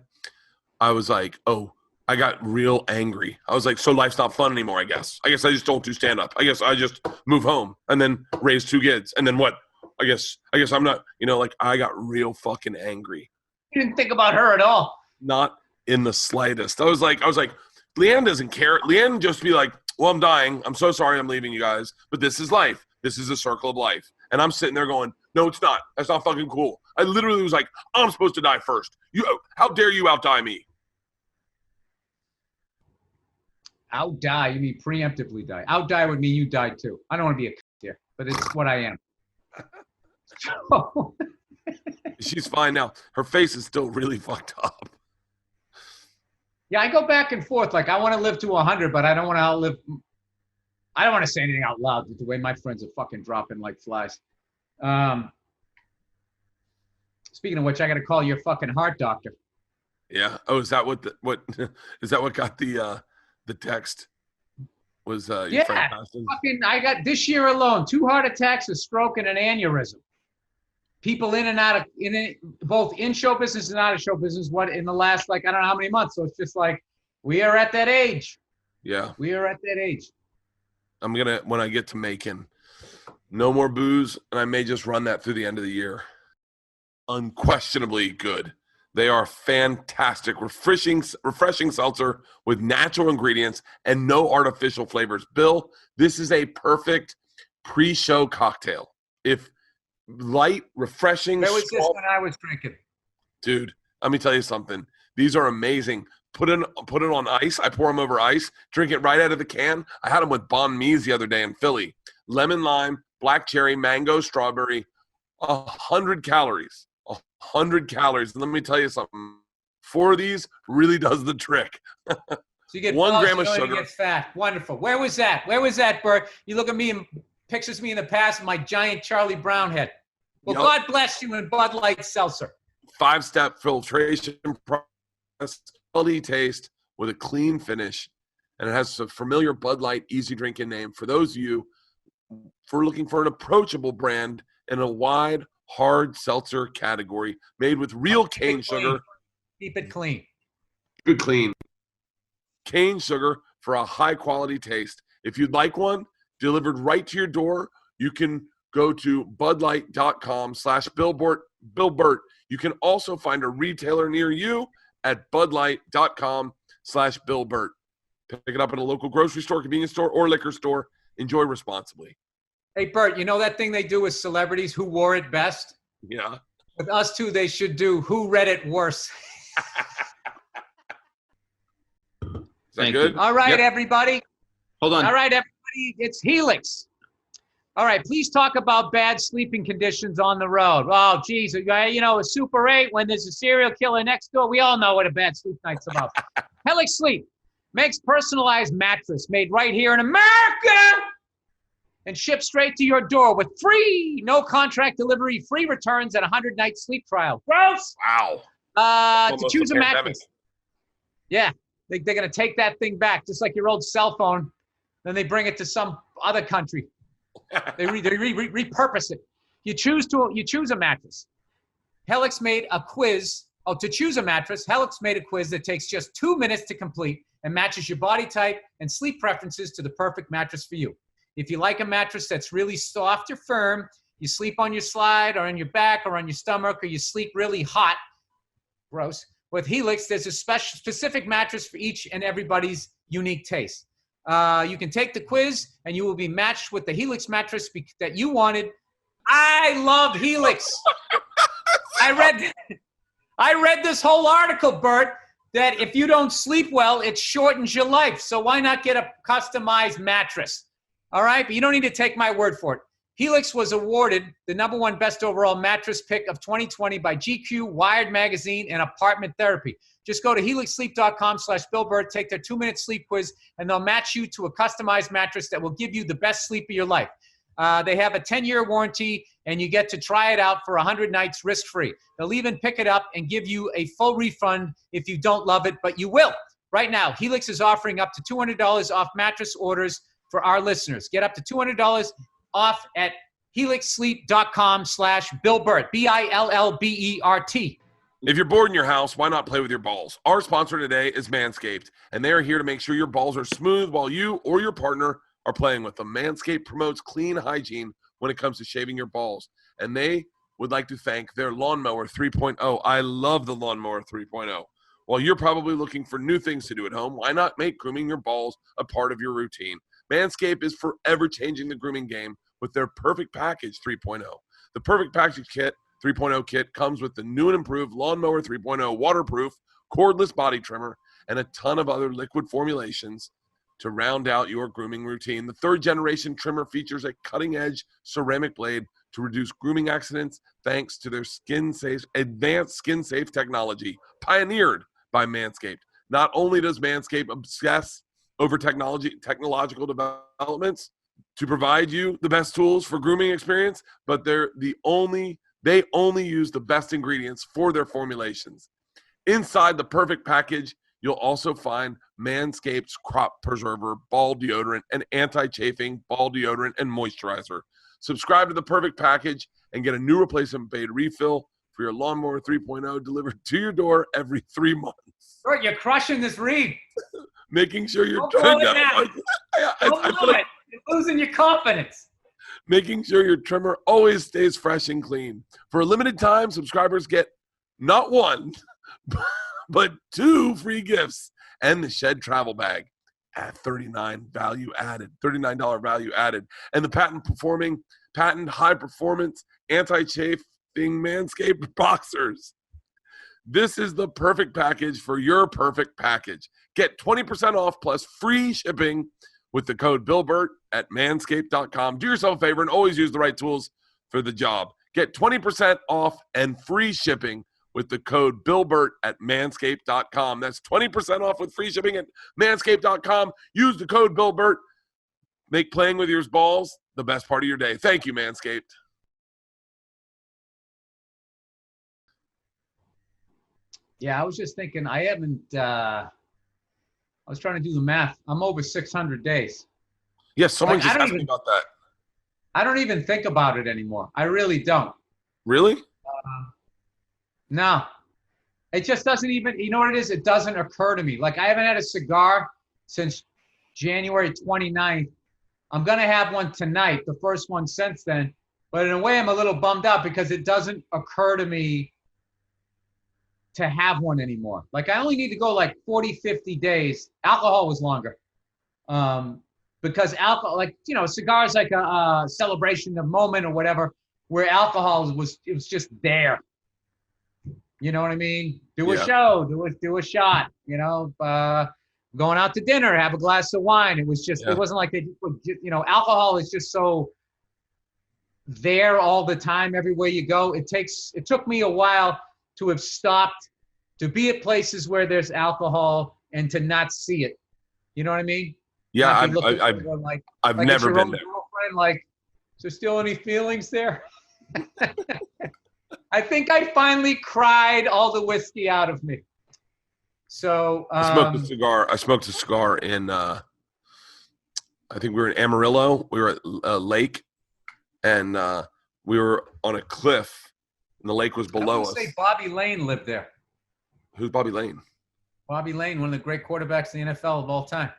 I was like, oh, I got real angry. I was like, so life's not fun anymore, I guess. I just don't do stand up. I guess I just move home and then raise 2 kids. And then what? I guess I'm not, like I got real fucking angry. You didn't think about her at all. Not in the slightest. I was like, Leanne doesn't care. Leanne just be like, well, I'm dying. I'm so sorry I'm leaving you guys, but this is life. This is a circle of life. And I'm sitting there going, no, it's not. That's not fucking cool. I literally was like, I'm supposed to die first. How dare you outdie me? Outdie? You mean preemptively die? Outdie would mean you died too. I don't want to be a here, but it's what I am. She's fine now. Her face is still really fucked up. Yeah, I go back and forth. Like, I want to live to 100, but I don't want to outlive. I don't want to say anything out loud with the way my friends are fucking dropping like flies. Speaking of which, I got to call your fucking heart doctor. Yeah. Oh, is that what is that what got the text? Was your friend passing? I got this year alone 2 heart attacks, a stroke, and an aneurysm. People in and out of both in show business and out of show business. What in the last I don't know how many months. So it's just like we are at that age. Yeah, we are at that age. I'm gonna when I get to Macon, no more booze, and I may just run that through the end of the year. Unquestionably good. They are fantastic, refreshing seltzer with natural ingredients and no artificial flavors. Bill, this is a perfect pre-show cocktail. If light, refreshing. Where was this when I was drinking? Dude, let me tell you something. These are amazing. Put it on ice. I pour them over ice. Drink it right out of the can. I had them with banh mi's the other day in Philly. Lemon, lime, black cherry, mango, strawberry. 100 calories. 100 calories. And let me tell you something. 4 of these really does the trick. So you get 1 gram of sugar. You get fat. Wonderful. Where was that? Bert? You look at me and pictures me in the past, my giant Charlie Brown head. Well, yep. God bless you and Bud Light Seltzer. 5-step filtration process, quality taste with a clean finish, and it has a familiar Bud Light easy drinking name. For those of you for looking for an approachable brand in a wide, hard seltzer category made with real cane sugar. Keep it clean. Good clean. Cane sugar for a high quality taste. If you'd like one delivered right to your door, you can go to budlight.com/Billbert. You can also find a retailer near you at budlight.com/Billbert. Pick it up at a local grocery store, convenience store, or liquor store. Enjoy responsibly. Hey, Bert, you know that thing they do with celebrities, who wore it best? Yeah. With us two, they should do who read it worse. Is that good? All right, everybody. Hold on. All right, everybody. It's Helix. All right, please talk about bad sleeping conditions on the road. Oh, geez, a Super 8 when there's a serial killer next door. We all know what a bad sleep night's about. Helix Sleep makes personalized mattress made right here in America and shipped straight to your door with free, no contract delivery, free returns, and a 100-night sleep trial. Gross. Wow. To choose a mattress. Yeah, they're going to take that thing back, just like your old cell phone. Then they bring it to some other country. They repurpose it. You choose a mattress. Helix made a quiz. Oh, to choose a mattress, Helix made a quiz that takes just 2 minutes to complete and matches your body type and sleep preferences to the perfect mattress for you. If you like a mattress that's really soft or firm, you sleep on your slide or on your back or on your stomach, or you sleep really hot, gross. With Helix, there's a specific mattress for each and everybody's unique taste. You can take the quiz and you will be matched with the Helix mattress that you wanted. I love Helix. I read this whole article, Bert, that if you don't sleep well, it shortens your life. So why not get a customized mattress? All right, but you don't need to take my word for it. Helix was awarded the #1 best overall mattress pick of 2020 by GQ, Wired Magazine, and Apartment Therapy. Just go to helixsleep.com/BillBert, take their 2-minute sleep quiz, and they'll match you to a customized mattress that will give you the best sleep of your life. They have a 10-year warranty, and you get to try it out for 100 nights risk-free. They'll even pick it up and give you a full refund if you don't love it, but you will. Right now, Helix is offering up to $200 off mattress orders for our listeners. Get up to $200 off at helixsleep.com/BillBert, BILLBERT. If you're bored in your house, why not play with your balls? Our sponsor today is Manscaped, and they are here to make sure your balls are smooth while you or your partner are playing with them. Manscaped promotes clean hygiene when it comes to shaving your balls, and they would like to thank their Lawnmower 3.0. I love the Lawnmower 3.0. While you're probably looking for new things to do at home, why not make grooming your balls a part of your routine? Manscaped is forever changing the grooming game with their Perfect Package 3.0. The Perfect Package Kit 3.0 kit comes with the new and improved Lawnmower 3.0 waterproof, cordless body trimmer, and a ton of other liquid formulations to round out your grooming routine. The third-generation trimmer features a cutting-edge ceramic blade to reduce grooming accidents thanks to their advanced skin-safe technology, pioneered by Manscaped. Not only does Manscaped obsess over technological developments to provide you the best tools for grooming experience, but they only use the best ingredients for their formulations. Inside the Perfect Package, you'll also find Manscaped's Crop Preserver Ball Deodorant and Anti-Chafing Ball Deodorant and Moisturizer. Subscribe to the Perfect Package and get a new replacement paid refill for your Lawnmower 3.0 delivered to your door every 3 months. Bert, you're crushing this read. Making sure you're You're losing your confidence. Making sure your trimmer always stays fresh and clean. For a limited time, subscribers get not one, but 2 free gifts and the Shed travel bag at $39 value added, and the patent high performance anti-chafing Manscaped boxers. This is the perfect package for your perfect package. Get 20% off plus free shipping with the code BillBert at manscaped.com. Do yourself a favor and always use the right tools for the job. Get 20% off and free shipping with the code BillBert at manscaped.com. That's 20% off with free shipping at manscaped.com. Use the code BillBert. Make playing with your balls the best part of your day. Thank you, Manscaped. Yeah, I was just thinking, I was trying to do the math. I'm over 600 days. Yes, someone just asked me about that. I don't even think about it anymore. I really don't. Really? No. It just doesn't even, you know what it is? It doesn't occur to me. Like, I haven't had a cigar since January 29th. I'm going to have one tonight, the first one since then. But in a way, I'm a little bummed out because it doesn't occur to me to have one anymore. Like, I only need to go like 40, 50 days. Alcohol was longer. Because alcohol, like, you know, cigars like a celebration of moment or whatever, where alcohol was just there. You know what I mean? Do a show, do a shot, you know, going out to dinner, have a glass of wine. It was just, it wasn't like they, you know, alcohol is just so there all the time everywhere you go. It took me a while to have stopped, to be at places where there's alcohol and to not see it. You know what I mean? Yeah, Not be looking over I've like it's never your been own there. girlfriend. Like, is there still any feelings there? I think I finally cried all the whiskey out of me. So I smoked a cigar in I think we were in Amarillo. We were at a lake, and we were on a cliff, and the lake was below us. Say Bobby Lane lived there. Who's Bobby Lane? Bobby Lane, one of the great quarterbacks in the NFL of all time.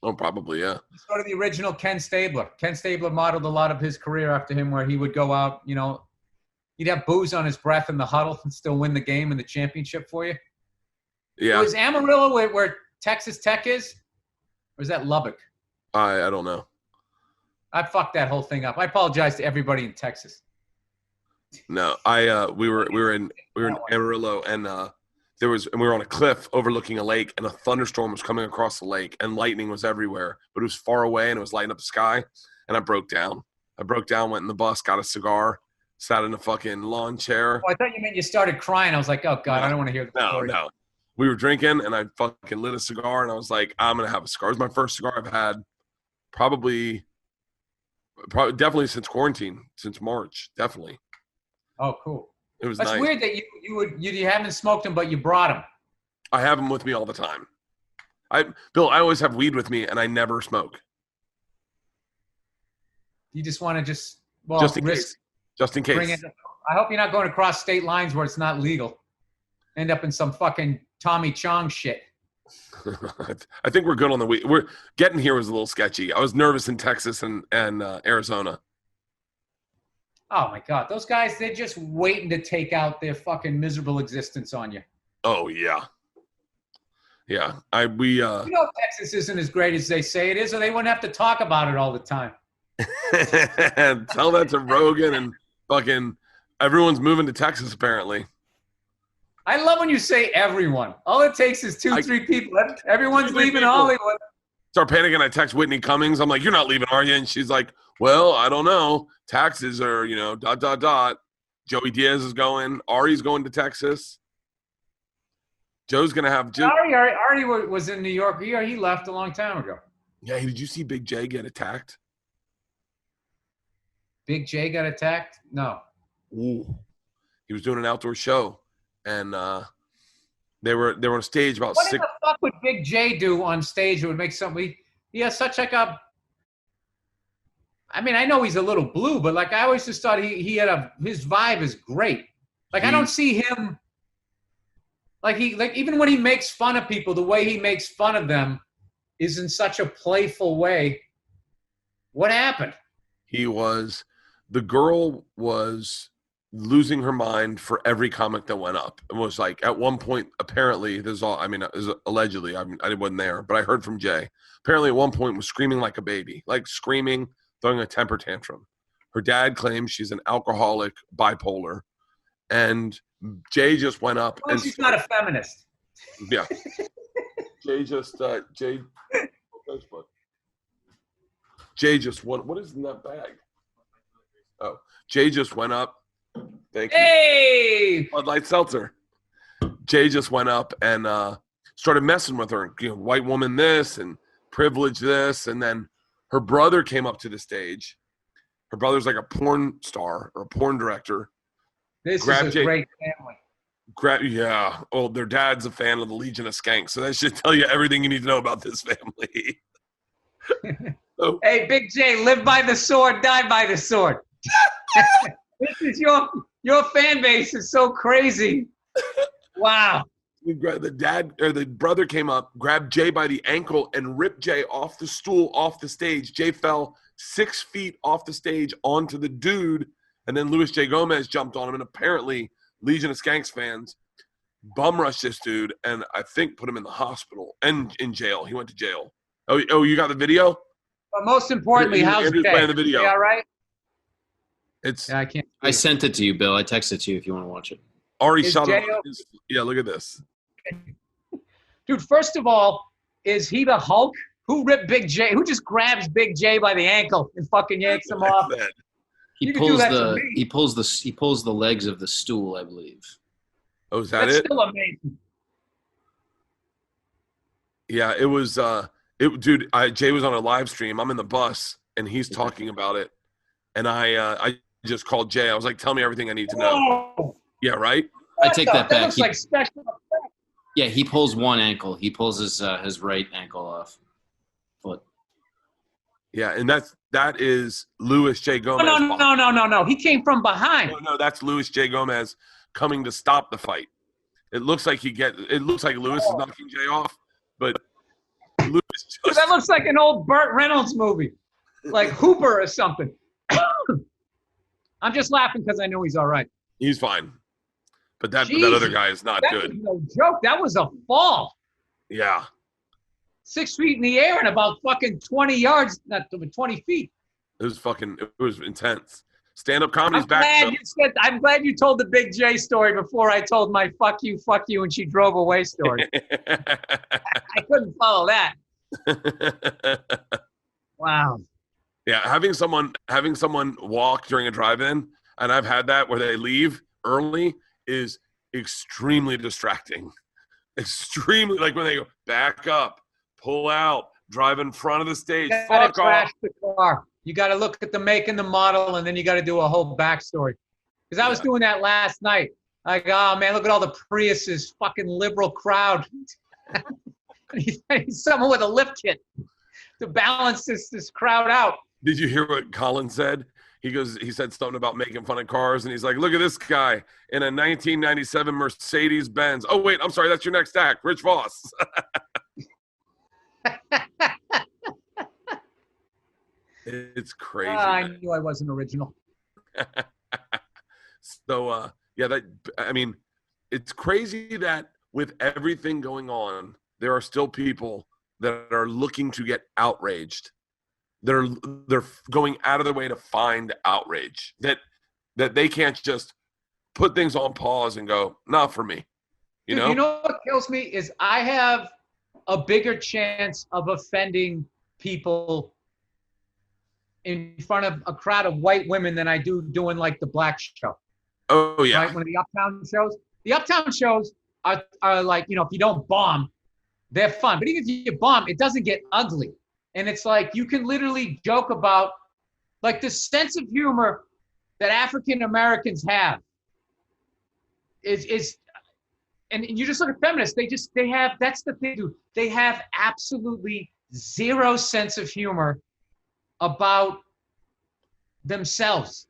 Oh, probably, yeah. He's sort of the original Ken Stabler. Ken Stabler modeled a lot of his career after him, where he would go out, you know, he'd have booze on his breath in the huddle and still win the game and the championship for you. Yeah. Was Amarillo where Texas Tech is? Or is that Lubbock? I don't know. I fucked that whole thing up. I apologize to everybody in Texas. No, we were in Amarillo, and we were on a cliff overlooking a lake, and a thunderstorm was coming across the lake, and lightning was everywhere, but it was far away, and it was lighting up the sky, and I broke down. Went in the bus, got a cigar, sat in a fucking lawn chair. Oh, I thought you meant you started crying. I was like, oh God, I don't want to hear the story. No. We were drinking, and I fucking lit a cigar, and I was like, I'm gonna have a cigar. It was my first cigar I've had, probably definitely since quarantine, since March, definitely. Oh, cool. It was That's nice. weird that you haven't smoked them, but you brought them. I have them with me all the time. Bill, I always have weed with me, and I never smoke. You just want to just in case. Just in case. I hope you're not going across state lines where it's not legal. End up in some fucking Tommy Chong shit. I think we're good on the weed. We're getting here was a little sketchy. I was nervous in Texas and Arizona. Oh my God, those guys, they're just waiting to take out their fucking miserable existence on you. Oh yeah. Yeah. You know Texas isn't as great as they say it is, or they wouldn't have to talk about it all the time. Tell that to Rogan and fucking everyone's moving to Texas apparently. I love when you say everyone. All it takes is 3 people. Everyone's leaving Hollywood. Start panicking. I text Whitney Cummings. I'm like, you're not leaving, are you? And she's like, well, I don't know. Taxes are, Joey Diaz is going. Ari's going to Texas. Joe's going to have – Ari was in New York. He left a long time ago. Yeah, did you see Big J get attacked? Big J got attacked? No. Ooh. He was doing an outdoor show, and they were on stage about What the fuck would Big J do on stage that would make something – he has such like a – I mean, I know he's a little blue, but like I always just thought his vibe is great. Like I don't see him like even when he makes fun of people, the way he makes fun of them is in such a playful way. What happened? The girl was losing her mind for every comic that went up. It was like at one point, apparently, allegedly, I wasn't there, but I heard from Jay. Apparently at one point was screaming like a baby, like screaming, throwing a temper tantrum. Her dad claims she's an alcoholic, bipolar, and Jay just went up. Well, she's not a feminist. Yeah. Jay just went. What is in that bag? Oh, Jay just went up. Thank you. Hey! Bud Light Seltzer. Jay just went up and started messing with her. White woman this and privilege this. And then her brother came up to the stage. Her brother's like a porn star or a porn director. This is a great family. Yeah. Oh, their dad's a fan of the Legion of Skanks. So that should tell you everything you need to know about this family. So, hey, Big J, live by the sword, die by the sword. This is your fan base is so crazy. Wow. The brother came up, grabbed Jay by the ankle, and ripped Jay off the stool, off the stage. Jay fell 6 feet off the stage onto the dude, and then Luis J. Gomez jumped on him, and apparently Legion of Skanks fans bum rushed this dude, and I think put him in the hospital and in jail. He went to jail. Oh, you got the video? But most importantly, how's Jay? Playing the video. All right. I can't. I sent it to you, Bill. I texted it to you if you want to watch it. Ari shot him. Yeah, look at this. Dude, first of all, is he the Hulk? Who ripped Big J? Who just grabs Big J by the ankle and fucking yanks him off? He You can do pulls that to the me. he pulls the legs of the stool, I believe. Oh, is that That's it? still amazing. Yeah, it was. Dude, Jay was on a live stream. I'm in the bus, and he's talking about it, and I just called Jay. I was like, "Tell me everything I need to know." Whoa. Yeah, right. I take that That back. looks like special. Yeah, he pulls one ankle. He pulls his right ankle off. Foot. Yeah, and that is Luis J. Gomez. No. He came from behind. No, that's Luis J. Gomez coming to stop the fight. It looks like Luis is knocking Jay off, but Luis just That looks like an old Burt Reynolds movie, like Hooper or something. I'm just laughing because I know he's all right. he's fine. But that Jesus. other guy is not That good. was no joke. That was a fall. Yeah. 6 feet in the air and about fucking 20 yards, not 20 feet. It was intense. Stand-up comedy's back. I'm glad you told the Big J story before I told my fuck you, and she drove away story. I couldn't follow that. Wow. Yeah, having someone walk during a drive-in, and I've had that where they leave early, is extremely distracting. Extremely, like when they go back up, pull out, drive in front of the stage. You gotta Fuck off. crash the car. You got to look at the make and the model, and then you got to do a whole backstory. Because I was doing that last night. Like, oh man, look at all the Priuses, fucking liberal crowd. He's someone with a lift kit to balance this crowd out. Did you hear what Colin said? He said something about making fun of cars, and he's like, look at this guy in a 1997 Mercedes Benz. Oh wait, I'm sorry, that's your next act, Rich Voss. It's crazy. I knew I wasn't original. So it's crazy that with everything going on, there are still people that are looking to get outraged. They're going out of their way to find outrage that they can't just put things on pause and go, not for me. You know what kills me is I have a bigger chance of offending people in front of a crowd of white women than I do doing like the black show. Oh yeah. Right? One of the uptown shows. The uptown shows are like, if you don't bomb, they're fun. But even if you bomb, it doesn't get ugly. And it's like you can literally joke about like the sense of humor that African Americans have is and you just look at feminists, they have, that's the thing, dude. They have absolutely zero sense of humor about themselves.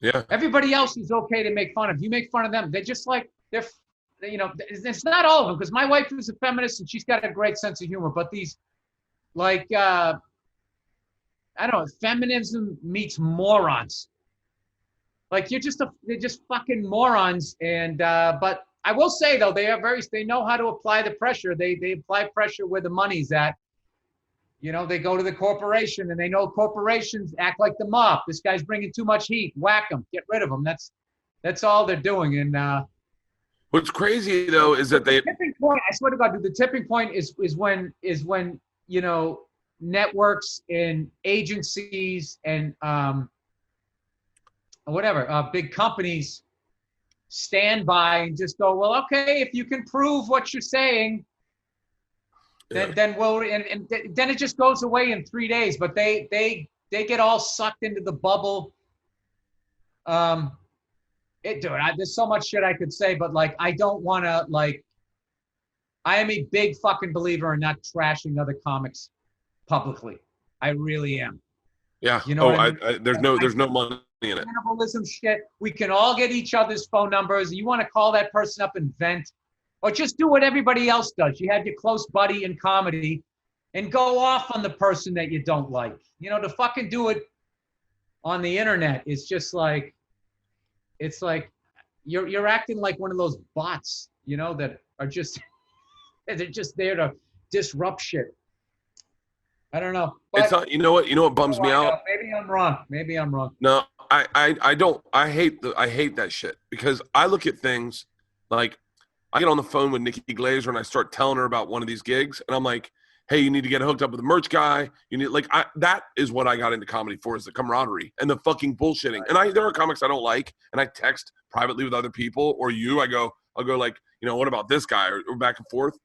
Yeah. Everybody else is okay to make fun of. You make fun of them. They're just like, it's not all of them, because my wife is a feminist and she's got a great sense of humor, but these like, I don't know, feminism meets morons. Like they're just fucking morons. And, but I will say though, they know how to apply the pressure. They apply pressure where the money's at. They go to the corporation and they know corporations act like the mob. This guy's bringing too much heat. Whack him. Get rid of him. That's all they're doing. And what's crazy though is that the tipping point. I swear to God, dude, the tipping point is when networks and agencies and big companies stand by and just go, well, okay, if you can prove what you're saying. Then we'll and then it just goes away in 3 days. But they get all sucked into the bubble. There's so much shit I could say, but like I don't want to like. I am a big fucking believer in not trashing other comics publicly. I really am. Yeah. There's no money in it. Cannibalism shit. We can all get each other's phone numbers. You want to call that person up and vent. Or just do what everybody else does. You have your close buddy in comedy and go off on the person that you don't like. To fucking do it on the internet is just like, it's like you're acting like one of those bots, that are just, they're just there to disrupt shit. I don't know. But it's not, you know what bums me out? Maybe I'm wrong. No, I don't. I hate that shit because I look at things like, I get on the phone with Nikki Glazer and I start telling her about one of these gigs. And I'm like, hey, you need to get hooked up with a merch guy. You need that is what I got into comedy for, is the camaraderie and the fucking bullshitting. And there are comics I don't like, and I text privately with other people or I'll go like, what about this guy, or back and forth.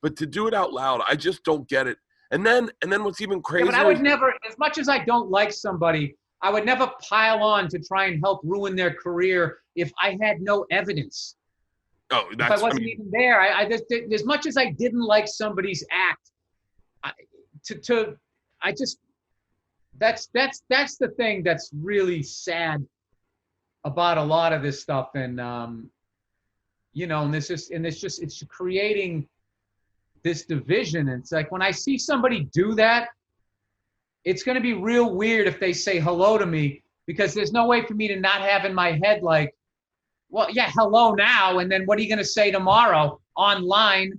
But to do it out loud, I just don't get it. And then what's even crazier? Yeah, but I would never, as much as I don't like somebody, I would never pile on to try and help ruin their career if I had no evidence. Oh, if I wasn't even there, as much as I didn't like somebody's act, that's the thing that's really sad about a lot of this stuff, and and it's creating this division. And it's like, when I see somebody do that, it's going to be real weird if they say hello to me, because there's no way for me to not have in my head like, well, yeah, hello now, and then what are you going to say tomorrow online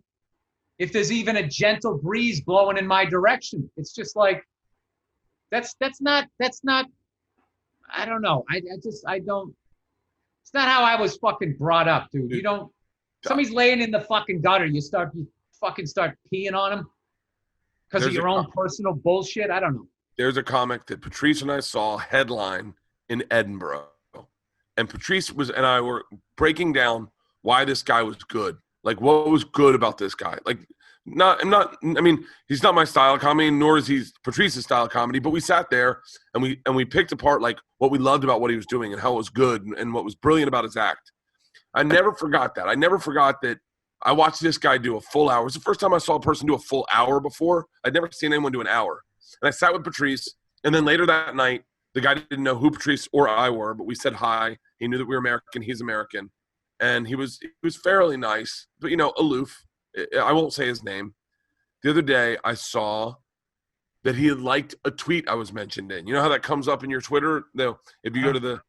if there's even a gentle breeze blowing in my direction? It's just like, that's not, I don't know. I don't, it's not how I was fucking brought up, dude. You don't, somebody's laying in the fucking gutter, you fucking start peeing on them because of your own personal bullshit. I don't know. There's a comic that Patrice and I saw headline in Edinburgh, and Patrice and I were breaking down why this guy was good. Like, what was good about this guy? Like, he's not my style of comedy, nor is he Patrice's style of comedy, but we sat there and we picked apart like what we loved about what he was doing and how it was good and what was brilliant about his act. I never forgot that. I never forgot that I watched this guy do a full hour. It was the first time I saw a person do a full hour before. I'd never seen anyone do an hour. And I sat with Patrice, and then later that night, the guy didn't know who Patrice or I were, but we said hi. He knew that we were American. He's American. And he was fairly nice, but, aloof. I won't say his name. The other day, I saw that he had liked a tweet I was mentioned in. You know how that comes up in your Twitter? No, if you go to the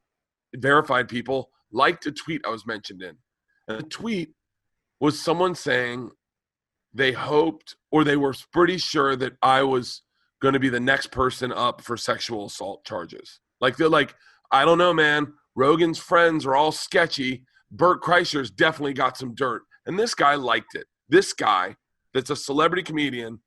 verified people, liked a tweet I was mentioned in. And the tweet was someone saying they hoped, or they were pretty sure, that I was going to be the next person up for sexual assault charges. Like, they're like, I don't know, man. Rogan's friends are all sketchy. Bert Kreischer's definitely got some dirt. And this guy liked it. This guy that's a celebrity comedian,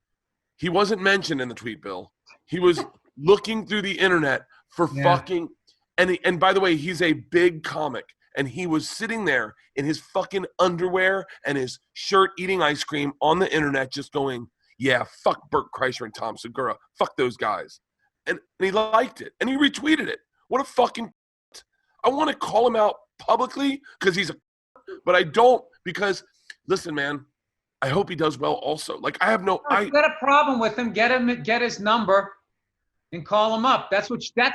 he wasn't mentioned in the tweet, Bill. He was looking through the internet for fucking – and by the way, he's a big comic. And he was sitting there in his fucking underwear and his shirt eating ice cream on the internet just going, yeah, fuck Bert Kreischer and Tom Segura. Fuck those guys. And he liked it. And he retweeted it. What a fucking – I want to call him out publicly because he's a – but I don't, because, listen, man, I hope he does well also. Like, I have no – If you got a problem with him, get his number and call him up. That's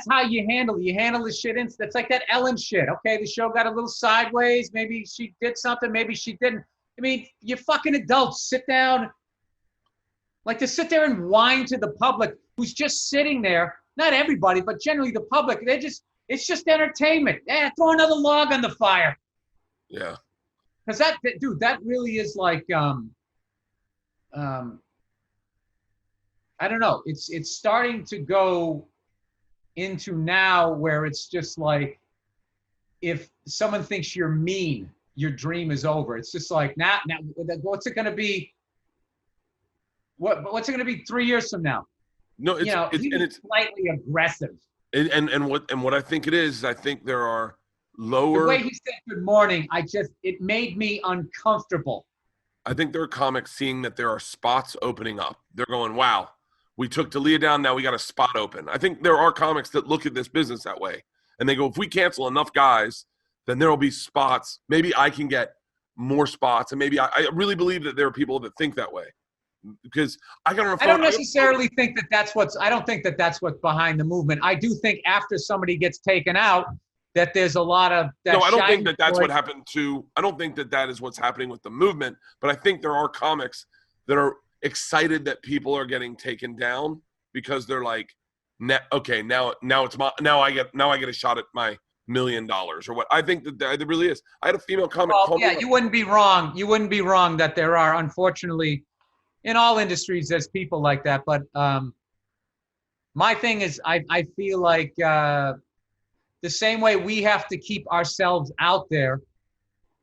how you handle it. You handle the shit in. That's like that Ellen shit. Okay, the show got a little sideways. Maybe she did something. Maybe she didn't. I mean, you fucking adults, sit down. Like, to sit there and whine to the public who's just sitting there, not everybody, but generally the public, it's just entertainment. Yeah, throw another log on the fire. Yeah. Because that really is like, I don't know. It's starting to go into now where it's just like, if someone thinks you're mean, your dream is over. It's just like, now what's it going to be? What's it going to be 3 years from now? No, it's slightly aggressive. And what I think it is, I think there are lower. The way he said good morning, it made me uncomfortable. I think there are comics seeing that there are spots opening up. They're going, wow, we took D'Elia down, now we got a spot open. I think there are comics that look at this business that way. And they go, if we cancel enough guys, then there will be spots. Maybe I can get more spots. And maybe I really believe that there are people that think that way. Because I got on a phone. I don't necessarily think that that's what's behind the movement. I do think after somebody gets taken out, that there's a lot of that. No, I don't think that that's what happened to. I don't think that that is what's happening with the movement. But I think there are comics that are excited that people are getting taken down because they're like, okay, now I get a shot at my $1 million or what. I think that there really is. I had a female comic. Well, yeah, you wouldn't be wrong. You wouldn't be wrong that there are, unfortunately, in all industries, there's people like that. But my thing is, I feel like the same way we have to keep ourselves out there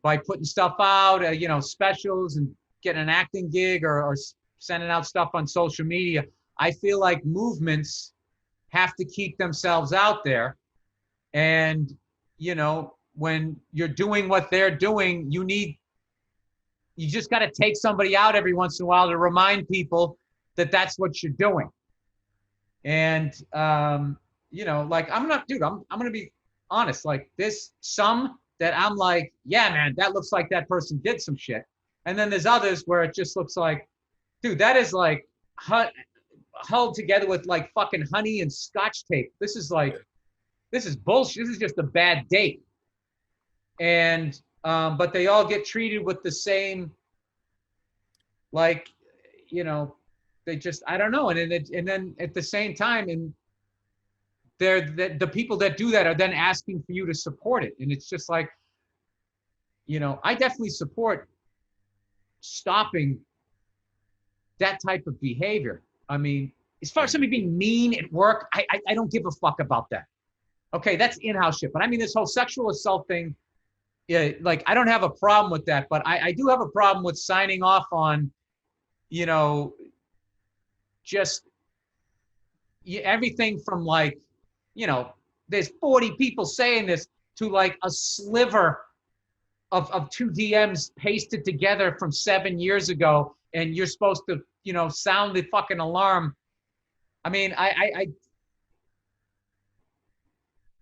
by putting stuff out, specials and getting an acting gig or sending out stuff on social media. I feel like movements have to keep themselves out there. And, you know, when you're doing what they're doing, you just got to take somebody out every once in a while to remind people that that's what you're doing. And, you know, like, I'm going to be honest. Like, there's some that I'm like, yeah, man, that looks like that person did some shit. And then there's others where it just looks like, dude, that is like held together with like fucking honey and scotch tape. This is bullshit. This is just a bad date. And, but they all get treated with the same, like, you know, they just, I don't know. And then at the same time, and the people that do that are then asking for you to support it. And it's just like, you know, I definitely support stopping that type of behavior. I mean, as far as somebody being mean at work, I don't give a fuck about that. Okay, that's in-house shit. But I mean, this whole sexual assault thing, yeah, like, I don't have a problem with that. But I do have a problem with signing off on, you know, just everything from like, you know, there's 40 people saying this to like a sliver of 2 DMs pasted together from 7 years ago, and you're supposed to, you know, sound the fucking alarm. I mean,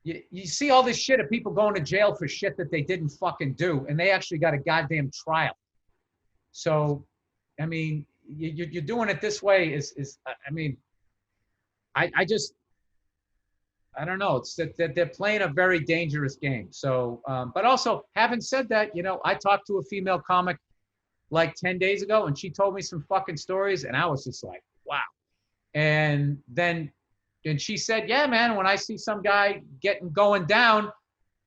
you see all this shit of people going to jail for shit that they didn't fucking do, and they actually got a goddamn trial. So, I mean, you're doing it this way is I mean, I just, I don't know. It's that they're playing a very dangerous game. So, but also, having said that, you know, I talked to a female comic like 10 days ago, and she told me some fucking stories, and I was just like, wow. And she said, yeah, man, when I see some guy going down,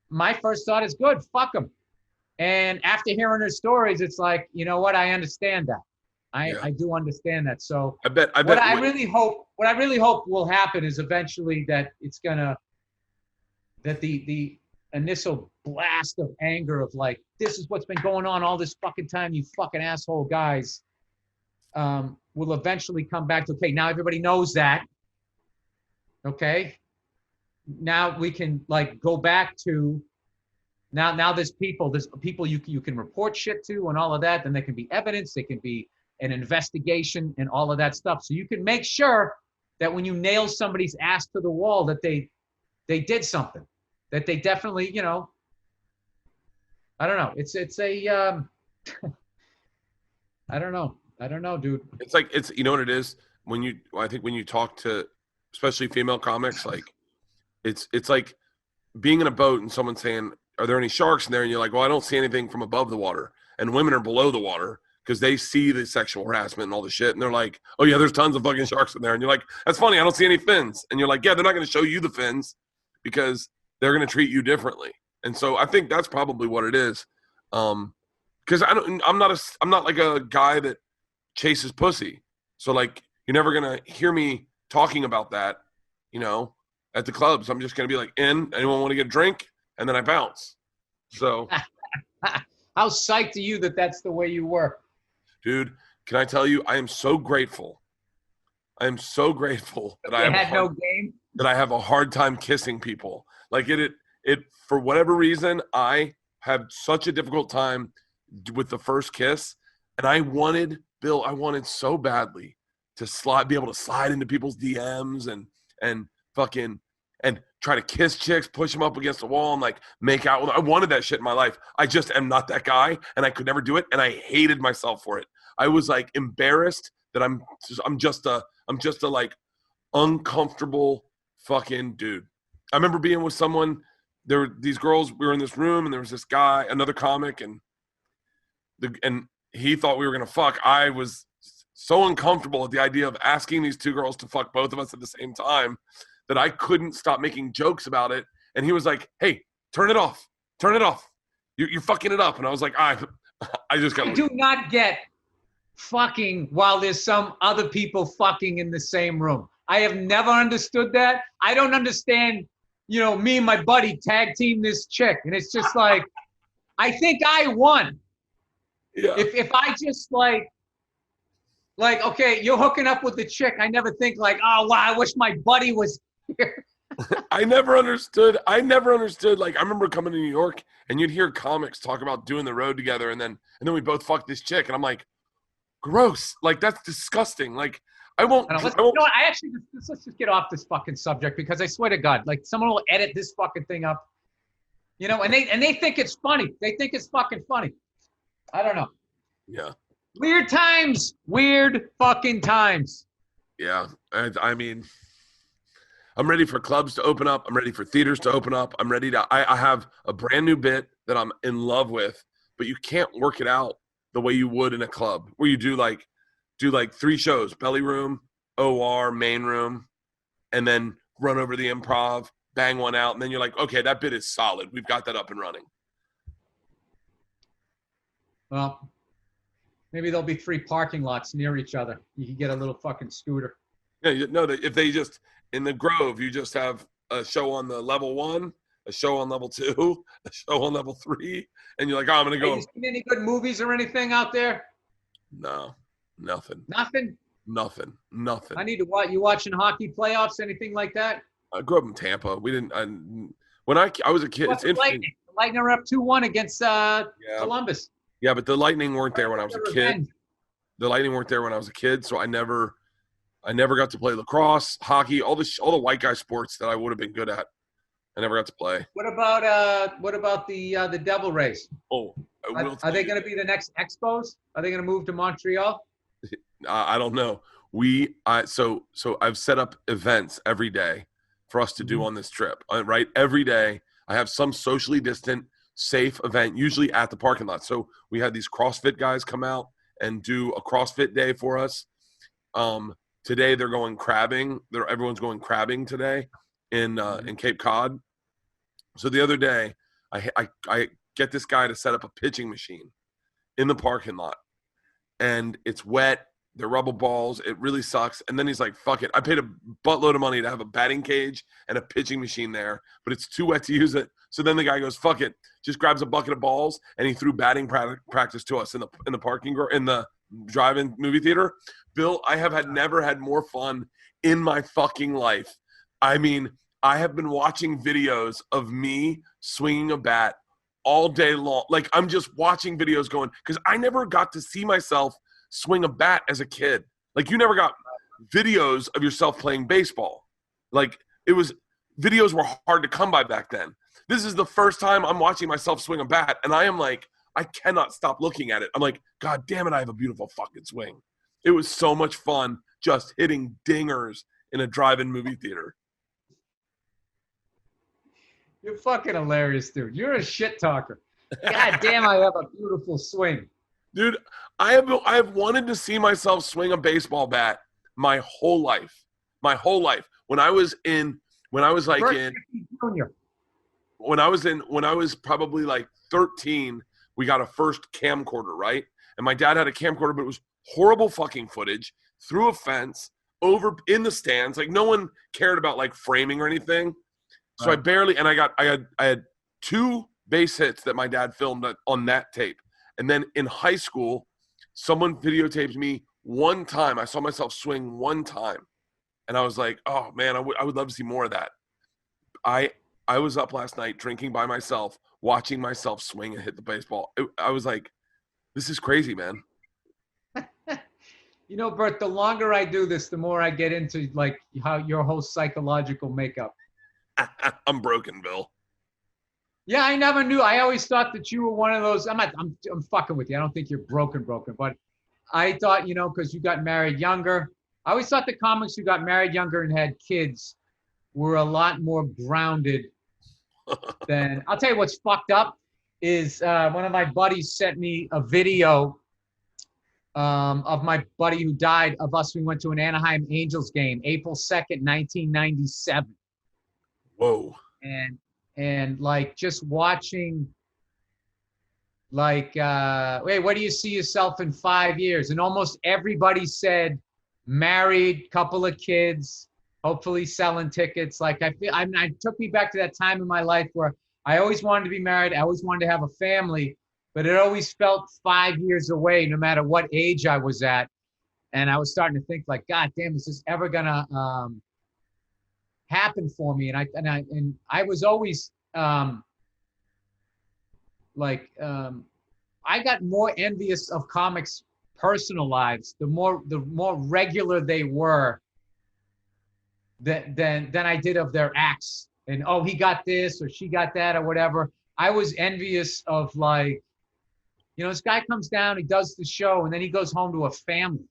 my first thought is, good, fuck him. And after hearing her stories, it's like, you know what? I understand that. I do understand that. So I bet what I really hope will happen is eventually that the initial blast of anger of like, this is what's been going on all this fucking time, you fucking asshole guys, will eventually come back to, okay, now everybody knows that. Okay. Now we can like go back to now there's people you can report shit to and all of that. Then there can be evidence, there can be an investigation and all of that stuff. So you can make sure that when you nail somebody's ass to the wall that they did something, that they definitely, you know, I don't know. It's a I don't know, dude. It's like, it's, you know what it is? I think when you talk to especially female comics, like it's like being in a boat and someone saying, are there any sharks in there? And you're like, well, I don't see anything from above the water. And women are below the water because they see the sexual harassment and all the shit. And they're like, oh yeah, there's tons of fucking sharks in there. And you're like, that's funny, I don't see any fins. And you're like, yeah, they're not going to show you the fins because they're going to treat you differently. And so I think that's probably what it is. Because I'm not like a guy that chases pussy. So like, you're never going to hear me talking about that, you know, at the clubs. I'm just going to be like, anyone want to get a drink? And then I bounce. So how psyched are you that that's the way you work? Dude, can I tell you, I am so grateful. I am so grateful that I have a hard time kissing people. Like it for whatever reason, I have such a difficult time with the first kiss. And I wanted so badly to be able to slide into people's DMs and fucking and try to kiss chicks, push them up against the wall and like make out with them. I wanted that shit in my life. I just am not that guy, and I could never do it, and I hated myself for it. I was like embarrassed that I'm just a like uncomfortable fucking dude. I remember being with someone, there were these girls, we were in this room, and there was this guy, another comic, and he thought we were gonna fuck. I was so uncomfortable at the idea of asking these two girls to fuck both of us at the same time that I couldn't stop making jokes about it. And he was like, hey, turn it off. You're fucking it up. And I was like, I just got. I do not get fucking while there's some other people fucking in the same room. I have never understood that. I don't understand, you know, me and my buddy tag team this chick. And it's just like, I think I won. Yeah. If I just like, Like, okay, you're hooking up with the chick. I never think like, oh, wow, I wish my buddy was here. I never understood. Like, I remember coming to New York and you'd hear comics talk about doing the road together, and then we both fucked this chick, and I'm like, gross. Like, that's disgusting. Like, I won't. You know what? I actually let's just get off this fucking subject, because I swear to God, like someone will edit this fucking thing up, you know, and they think it's funny. They think it's fucking funny. I don't know. Yeah. Weird times. Weird fucking times. Yeah. I mean, I'm ready for clubs to open up. I'm ready for theaters to open up. I'm ready to. I have a brand new bit that I'm in love with, but you can't work it out the way you would in a club, where you do like 3 shows: belly room, OR, main room, and then run over the improv, bang one out, and then you're like, okay, that bit is solid. We've got that up and running. Well, maybe there'll be 3 parking lots near each other. You can get a little fucking scooter. Yeah, no, if they just in the Grove, you just have a show on the level 1, a show on level 2, a show on level 3, and you're like, oh, I'm gonna go. Have you seen any good movies or anything out there? No, nothing. Nothing. I need to watch. You watching hockey playoffs? Anything like that? I grew up in Tampa. We didn't. When I was a kid, it's interesting. The Lightning are up 2-1 against Columbus. Yeah, but the Lightning weren't there when I was a kid. The Lightning weren't there when I was a kid, so I never got to play lacrosse, hockey, all the white guy sports that I would have been good at. I never got to play. What about the Devil Rays? Oh, are they going to be the next Expos? Are they going to move to Montreal? I don't know. So I've set up events every day for us to do on this trip. Right, every day I have some socially distant, safe event, usually at the parking lot. So we had these CrossFit guys come out and do a CrossFit day for us. Today they're going crabbing. Everyone's going crabbing today in Cape Cod. So the other day I get this guy to set up a pitching machine in the parking lot, and it's wet. They're rubber balls. It really sucks. And then he's like, fuck it. I paid a buttload of money to have a batting cage and a pitching machine there, but it's too wet to use it. So then the guy goes, fuck it. Just grabs a bucket of balls, and he threw batting practice to us in the drive-in movie theater. Bill, I have never had more fun in my fucking life. I mean, I have been watching videos of me swinging a bat all day long. Like, I'm just watching videos going, because I never got to see myself swing a bat as a kid. Like, you never got videos of yourself playing baseball. Like, videos were hard to come by back then. This is the first time I'm watching myself swing a bat, and I am like, I cannot stop looking at it. I'm like, God damn it, I have a beautiful fucking swing. It was so much fun just hitting dingers in a drive-in movie theater. You're fucking hilarious, dude. You're a shit talker. God damn, I have a beautiful swing. Dude, I have wanted to see myself swing a baseball bat my whole life. My whole life. When I was probably like 13, we got a first camcorder, right? And my dad had a camcorder, but it was horrible fucking footage, through a fence, over in the stands. Like, no one cared about like framing or anything. So right. I had 2 base hits that my dad filmed on that tape. And then in high school, someone videotaped me one time. I saw myself swing one time. And I was like, oh man, I would love to see more of that. I was up last night drinking by myself, watching myself swing and hit the baseball. I was like, this is crazy, man. You know, Bert, the longer I do this, the more I get into like how your whole psychological makeup. I'm broken, Bill. Yeah, I never knew. I always thought that you were one of those. I'm fucking with you. I don't think you're broken, but I thought, you know, because you got married younger. I always thought the comics who got married younger and had kids were a lot more grounded than. I'll tell you what's fucked up is one of my buddies sent me a video of my buddy who died, of us. We went to an Anaheim Angels game, April 2nd, 1997. Whoa. And like just watching, like, hey, where do you see yourself in 5 years? And almost everybody said married, couple of kids, hopefully selling tickets. Like, it took me back to that time in my life where I always wanted to be married. I always wanted to have a family, but it always felt 5 years away, no matter what age I was at. And I was starting to think like, God damn, is this ever gonna happen for me? And I was always I got more envious of comics' personal lives the more regular they were than I did of their acts. And oh, he got this or she got that or whatever. I was envious of like, you know, this guy comes down, he does the show, and then he goes home to a family.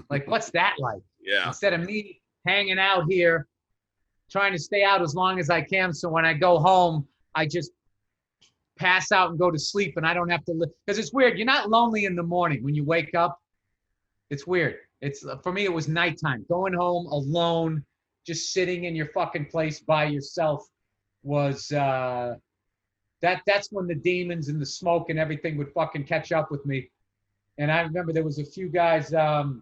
Like, what's that like? Yeah. Instead of me hanging out here, trying to stay out as long as I can, so when I go home, I just pass out and go to sleep, and I don't have to live. Because it's weird. You're not lonely in the morning when you wake up. It's weird. It's for me, it was nighttime. Going home alone, just sitting in your fucking place by yourself was that's when the demons and the smoke and everything would fucking catch up with me. And I remember there was a few guys. There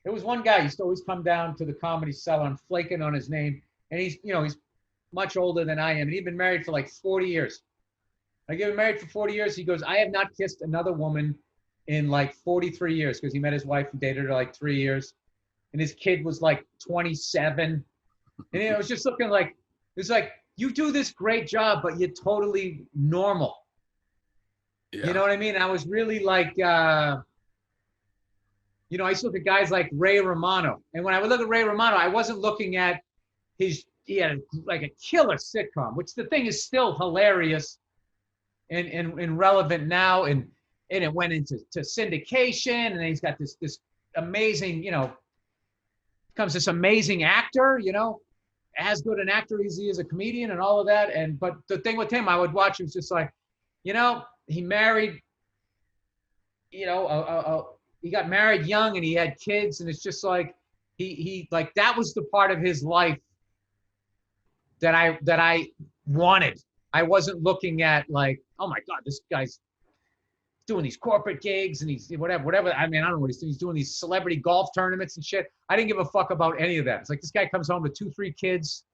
was one guy who used to always come down to the Comedy Cellar. I'm flaking on his name, and he's much older than I am, and he'd been married for like 40 years. I get married for 40 years. He goes, I have not kissed another woman in like 43 years, because he met his wife and dated her like 3 years, and his kid was like 27, and it was just looking like, it was like, you do this great job, but you're totally normal. Yeah. You know what I mean? I was really like, I used to look at guys like Ray Romano. And when I would look at Ray Romano, I wasn't looking at he had like a killer sitcom, which the thing is still hilarious and relevant now. And it went into syndication, and then he's got this amazing, becomes this amazing actor, as good an actor as he is a comedian and all of that. But the thing with him, I would watch him just like, he married, he got married young and he had kids, and it's just like he like that was the part of his life that I wanted. I wasn't looking at like, oh my God, this guy's doing these corporate gigs and he's whatever. I mean, I don't know what he's doing. He's doing these celebrity golf tournaments and shit. I didn't give a fuck about any of that. It's like this guy comes home with 2-3 kids.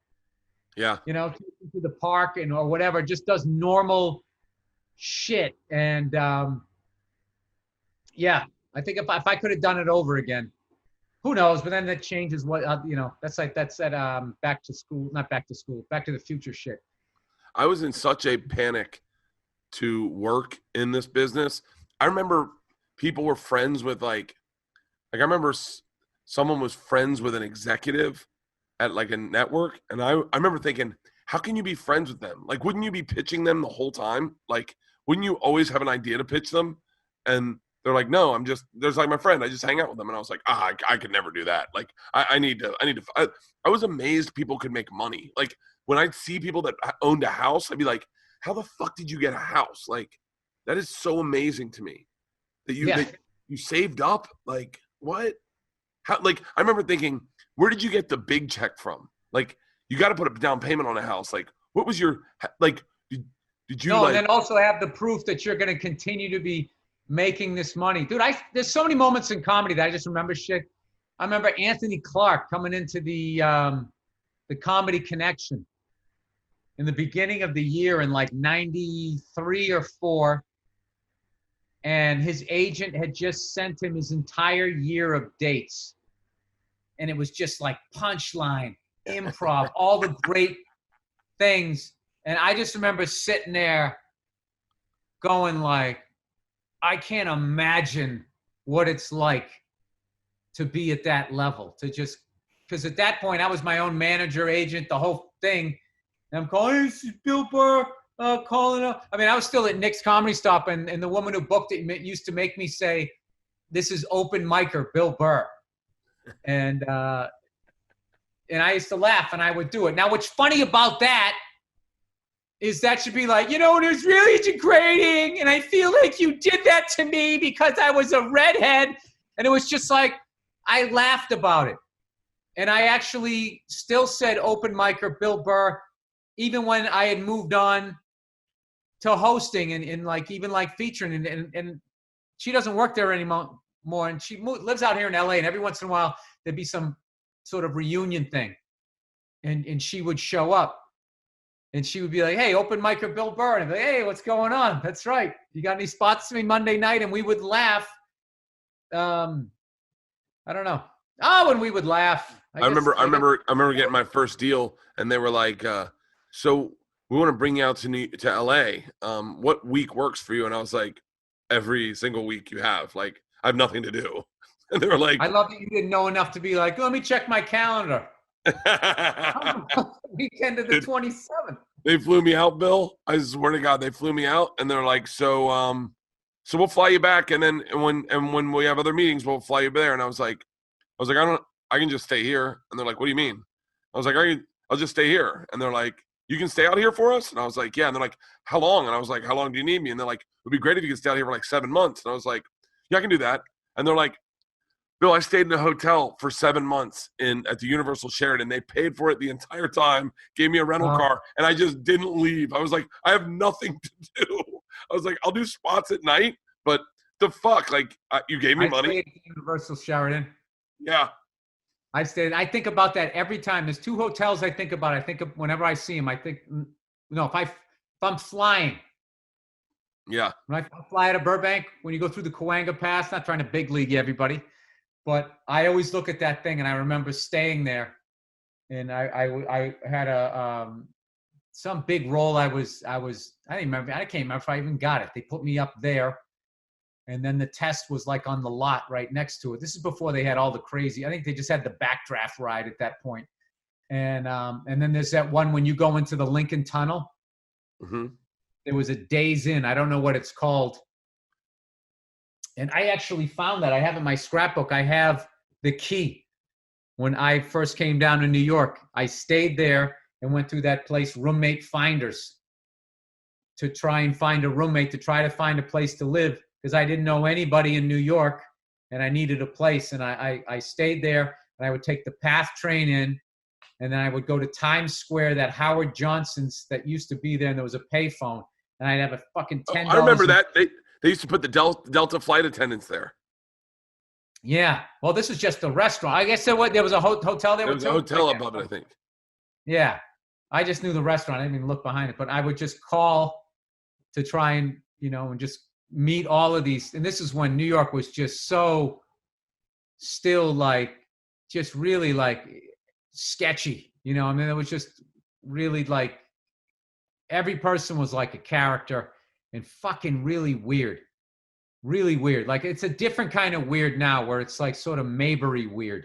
Yeah. To the park or whatever, just does normal shit. And yeah, I think if I could have done it over again, who knows? But then that changes what that's that back to the future shit. I was in such a panic to work in this business. I remember people were friends with like I remember someone was friends with an executive at like a network, and I remember thinking, how can you be friends with them? Like, wouldn't you be pitching them the whole time? Like, wouldn't you always have an idea to pitch them? And they're like, no, there's like my friend, I just hang out with them. And I was like, I could never do that. Like, I was amazed people could make money. Like, when I'd see people that owned a house, I'd be like, how the fuck did you get a house? Like, that is so amazing to me that you saved up. Like, what? How? Like, I remember thinking, where did you get the big check from? Like, you got to put a down payment on a house. Like, what was your, like, did you? No, and then also have the proof that you're going to continue to be making this money. Dude, there's so many moments in comedy that I just remember shit. I remember Anthony Clark coming into the Comedy Connection in the beginning of the year in like 93 or 4. And his agent had just sent him his entire year of dates. And it was just like punchline, improv, all the great things. And I just remember sitting there going like, I can't imagine what it's like to be at that level, because at that point I was my own manager, agent, the whole thing. And I'm calling, this is Bill Burr calling up. I mean, I was still at Nick's Comedy Stop, and the woman who booked it used to make me say, this is open micer Bill Burr. And I used to laugh, and I would do it. Now, what's funny about that is that should be like, it was really degrading, and I feel like you did that to me because I was a redhead. And it was just like, I laughed about it. And I actually still said open micer Bill Burr, even when I had moved on to hosting and like even like featuring. And she doesn't work there anymore. And she lives out here in LA, and every once in a while there'd be some sort of reunion thing. And she would show up. And she would be like, hey, open micer Bill Burr. And I'd be like, hey, what's going on? That's right. You got any spots for me Monday night? And we would laugh I don't know. Oh, and we would laugh. I remember getting my first deal, and they were like, "So we want to bring you out to LA. What week works for you?" And I was like, "Every single week you have. Like, I have nothing to do." And they were like, I love that you didn't know enough to be like, let me check my calendar. Weekend of the 27th. They flew me out, Bill. I swear to God, they flew me out, and they're like, so we'll fly you back, and then when we have other meetings, we'll fly you there. And I was like, I can just stay here. And they're like, what do you mean? I was like, I'll just stay here. And they're like, you can stay out here for us? And I was like, yeah. And they're like, how long? And I was like, how long do you need me? And they're like, it'd be great if you could stay out here for like 7 months. And I was like, yeah, I can do that. And they're like, Bill, I stayed in a hotel for 7 months at the Universal Sheraton. They paid for it the entire time, gave me a rental car, and I just didn't leave. I was like, I have nothing to do. I was like, I'll do spots at night, but the fuck, like, you gave me money. Stayed at the Universal Sheraton. Yeah. I think about that every time. There's 2 hotels I think about. I think of whenever I see them. I think, if I'm flying. Yeah. When I fly out of Burbank, when you go through the Cahuenga Pass, not trying to big league everybody, but I always look at that thing, and I remember staying there, and I had some big role. I can't remember if I even got it. They put me up there, and then the test was like on the lot right next to it. This is before they had all the crazy. I think they just had the backdraft ride at that point. And then there's that one when you go into the Lincoln Tunnel. Mm-hmm. There was a Days Inn. I don't know what it's called. And I actually found that. I have in my scrapbook, I have the key. When I first came down to New York, I stayed there and went through that place, Roommate Finders, to try and find a roommate, to try to find a place to live, because I didn't know anybody in New York and I needed a place. And I stayed there, and I would take the PATH train in, and then I would go to Times Square, that Howard Johnson's that used to be there, and there was a payphone, and I'd have a fucking $10. I remember that. They used to put the Delta flight attendants there. Yeah. Well, this is just a restaurant. I guess there was a hotel there. There was a hotel above it, I think. Yeah. I just knew the restaurant. I didn't even look behind it. But I would just call to try and, and just meet all of these. And this is when New York was just so still like, just really like sketchy. It was just really like every person was like a character. And fucking really weird. Really weird. Like, it's a different kind of weird now, where it's like sort of Maybury weird,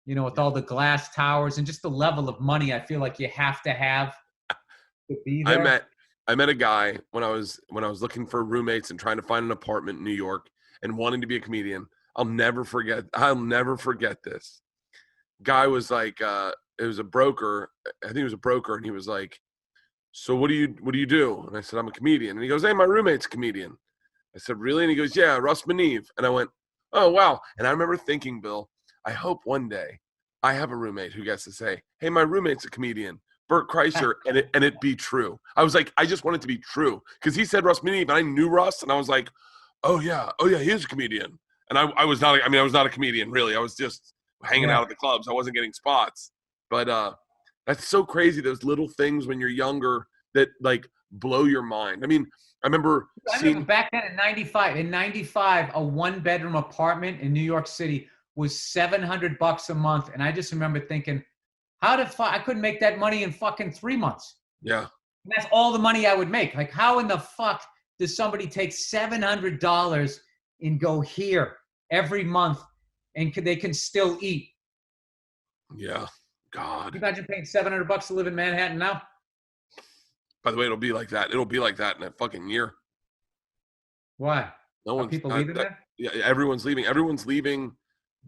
with all the glass towers and just the level of money I feel like you have to be there. I met a guy when I was looking for roommates and trying to find an apartment in New York and wanting to be a comedian. I'll never forget this. Guy was like, it was a broker. I think he was a broker, and he was like, so what do you do? And I said, I'm a comedian. And he goes, hey, my roommate's a comedian. I said, really? And he goes, yeah, Russ Maneve. And I went, oh, wow. And I remember thinking, Bill, I hope one day I have a roommate who gets to say, hey, my roommate's a comedian, Bert Kreischer, and it be true. I was like, I just want it to be true. Because he said Russ Maneve, and I knew Russ, and I was like, oh, yeah, he is a comedian. And I was not a comedian, really. I was just hanging out at the clubs. I wasn't getting spots. But that's so crazy, those little things when you're younger that, like, blow your mind. I mean, I remember back then in 95. In 95, a 1-bedroom apartment in New York City was $700 a month. And I just remember thinking, I couldn't make that money in fucking 3 months. Yeah. And that's all the money I would make. Like, how in the fuck does somebody take $700 and go here every month and they can still eat? Yeah. God. Can you imagine paying $700 to live in Manhattan now? By the way, it'll be like that. It'll be like that in a fucking year. Why? Are people leaving there? Yeah, everyone's leaving. Everyone's leaving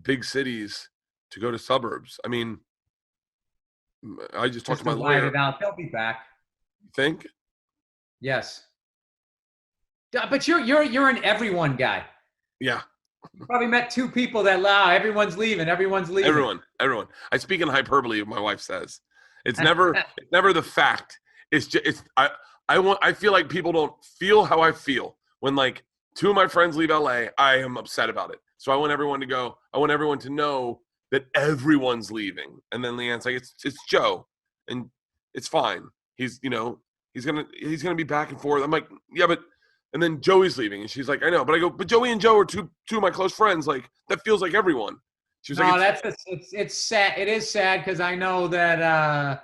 big cities to go to suburbs. I mean, I just talked to my lawyer. They'll be back. You think? Yes. But you're an everyone guy. Yeah. You probably met 2 people that everyone's leaving. Everyone's leaving. Everyone. I speak in hyperbole. My wife says it's never the fact. It's just I feel like people don't feel how I feel when, like, 2 of my friends leave LA. I am upset about it. So I want everyone to go. I want everyone to know that everyone's leaving. And then Leanne's like, it's Joe, and it's fine. He's gonna be back and forth. I'm like, yeah, but And then Joey's leaving, and she's like, I know. But I go, but Joey and Joe are two of my close friends. Like, that feels like everyone. She was No, like, it's sad. It is sad because I know that,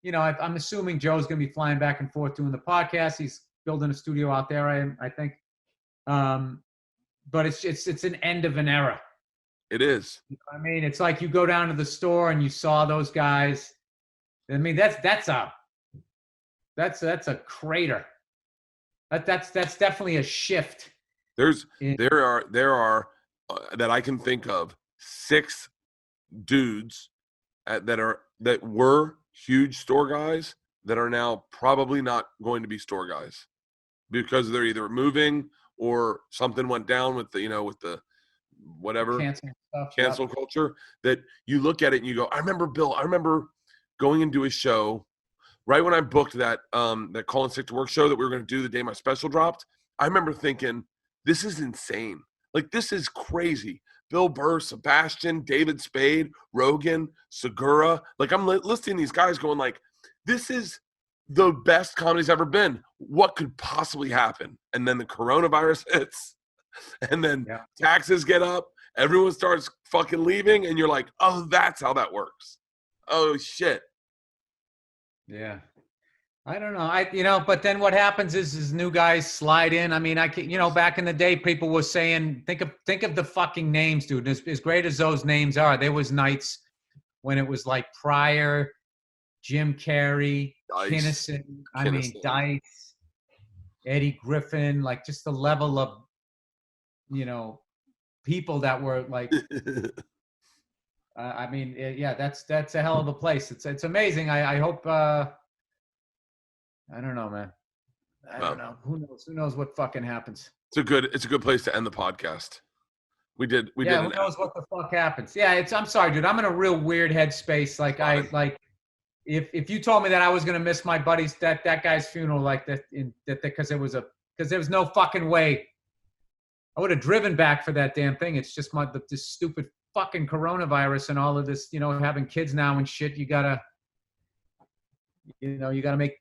I'm assuming Joe's going to be flying back and forth doing the podcast. He's building a studio out there, I think. But it's an end of an era. it is. I mean, it's like you go down to the store and you saw those guys. I mean, that's a crater. That's definitely a shift. There are that I can think of 6 dudes that were huge store guys that are now probably not going to be store guys because they're either moving or something went down with the whatever cancel culture, that you look at it and you go, I remember going into a show right when I booked that Call in Sick to Work show that we were going to do the day my special dropped. I remember thinking, this is insane. Like, this is crazy. Bill Burr, Sebastian, David Spade, Rogan, Segura. Like, I'm listing these guys going like, this is the best comedy's ever been. What could possibly happen? And then the coronavirus hits, and then taxes get up. Everyone starts fucking leaving, and you're like, oh, that's how that works. Oh, shit. Yeah. I don't know. But then what happens is new guys slide in. I mean, back in the day, people were saying, think of the fucking names, dude. As great as those names are, there was nights when it was like Pryor, Jim Carrey, Kinnison. Dice, Eddie Griffin, like just the level of, people that were like, that's a hell of a place. It's amazing. I hope, I don't know, man. I don't know. Who knows what fucking happens? It's a good place to end the podcast. We did. Who knows what the fuck happens? Yeah, I'm sorry, dude. I'm in a real weird headspace. Like if you told me that I was gonna miss my buddy's that guy's funeral like that because there was no fucking way I would have driven back for that damn thing. It's just this stupid fucking coronavirus and all of this, having kids now and shit. You gotta make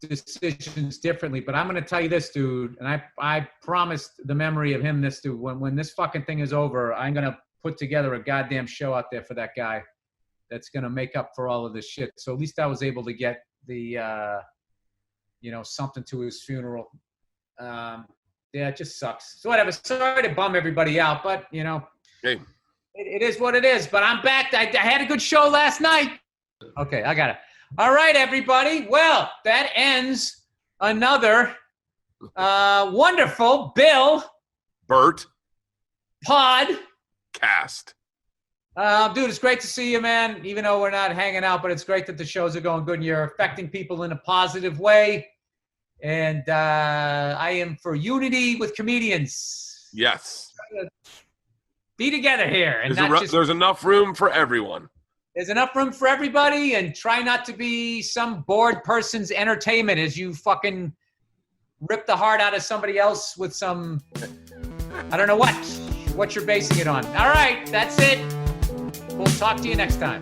decisions differently. But I'm going to tell you this, dude, and I promised the memory of him this, dude, when this fucking thing is over, I'm going to put together a goddamn show out there for that guy that's going to make up for all of this shit. So at least I was able to get the something to his funeral. It just sucks. So whatever, sorry to bum everybody out, but hey, it is what it is. But I'm back. I had a good show last night. Okay, I got it. All right, everybody. Well, that ends another wonderful Bert podcast. Dude, it's great to see you, man. Even though we're not hanging out, but it's great that the shows are going good and you're affecting people in a positive way. And I am for unity with comedians. Yes. Be together here. And there's enough room for everyone. There's enough room for everybody, and try not to be some bored person's entertainment as you fucking rip the heart out of somebody else with some, I don't know what you're basing it on. All right, that's it. We'll talk to you next time.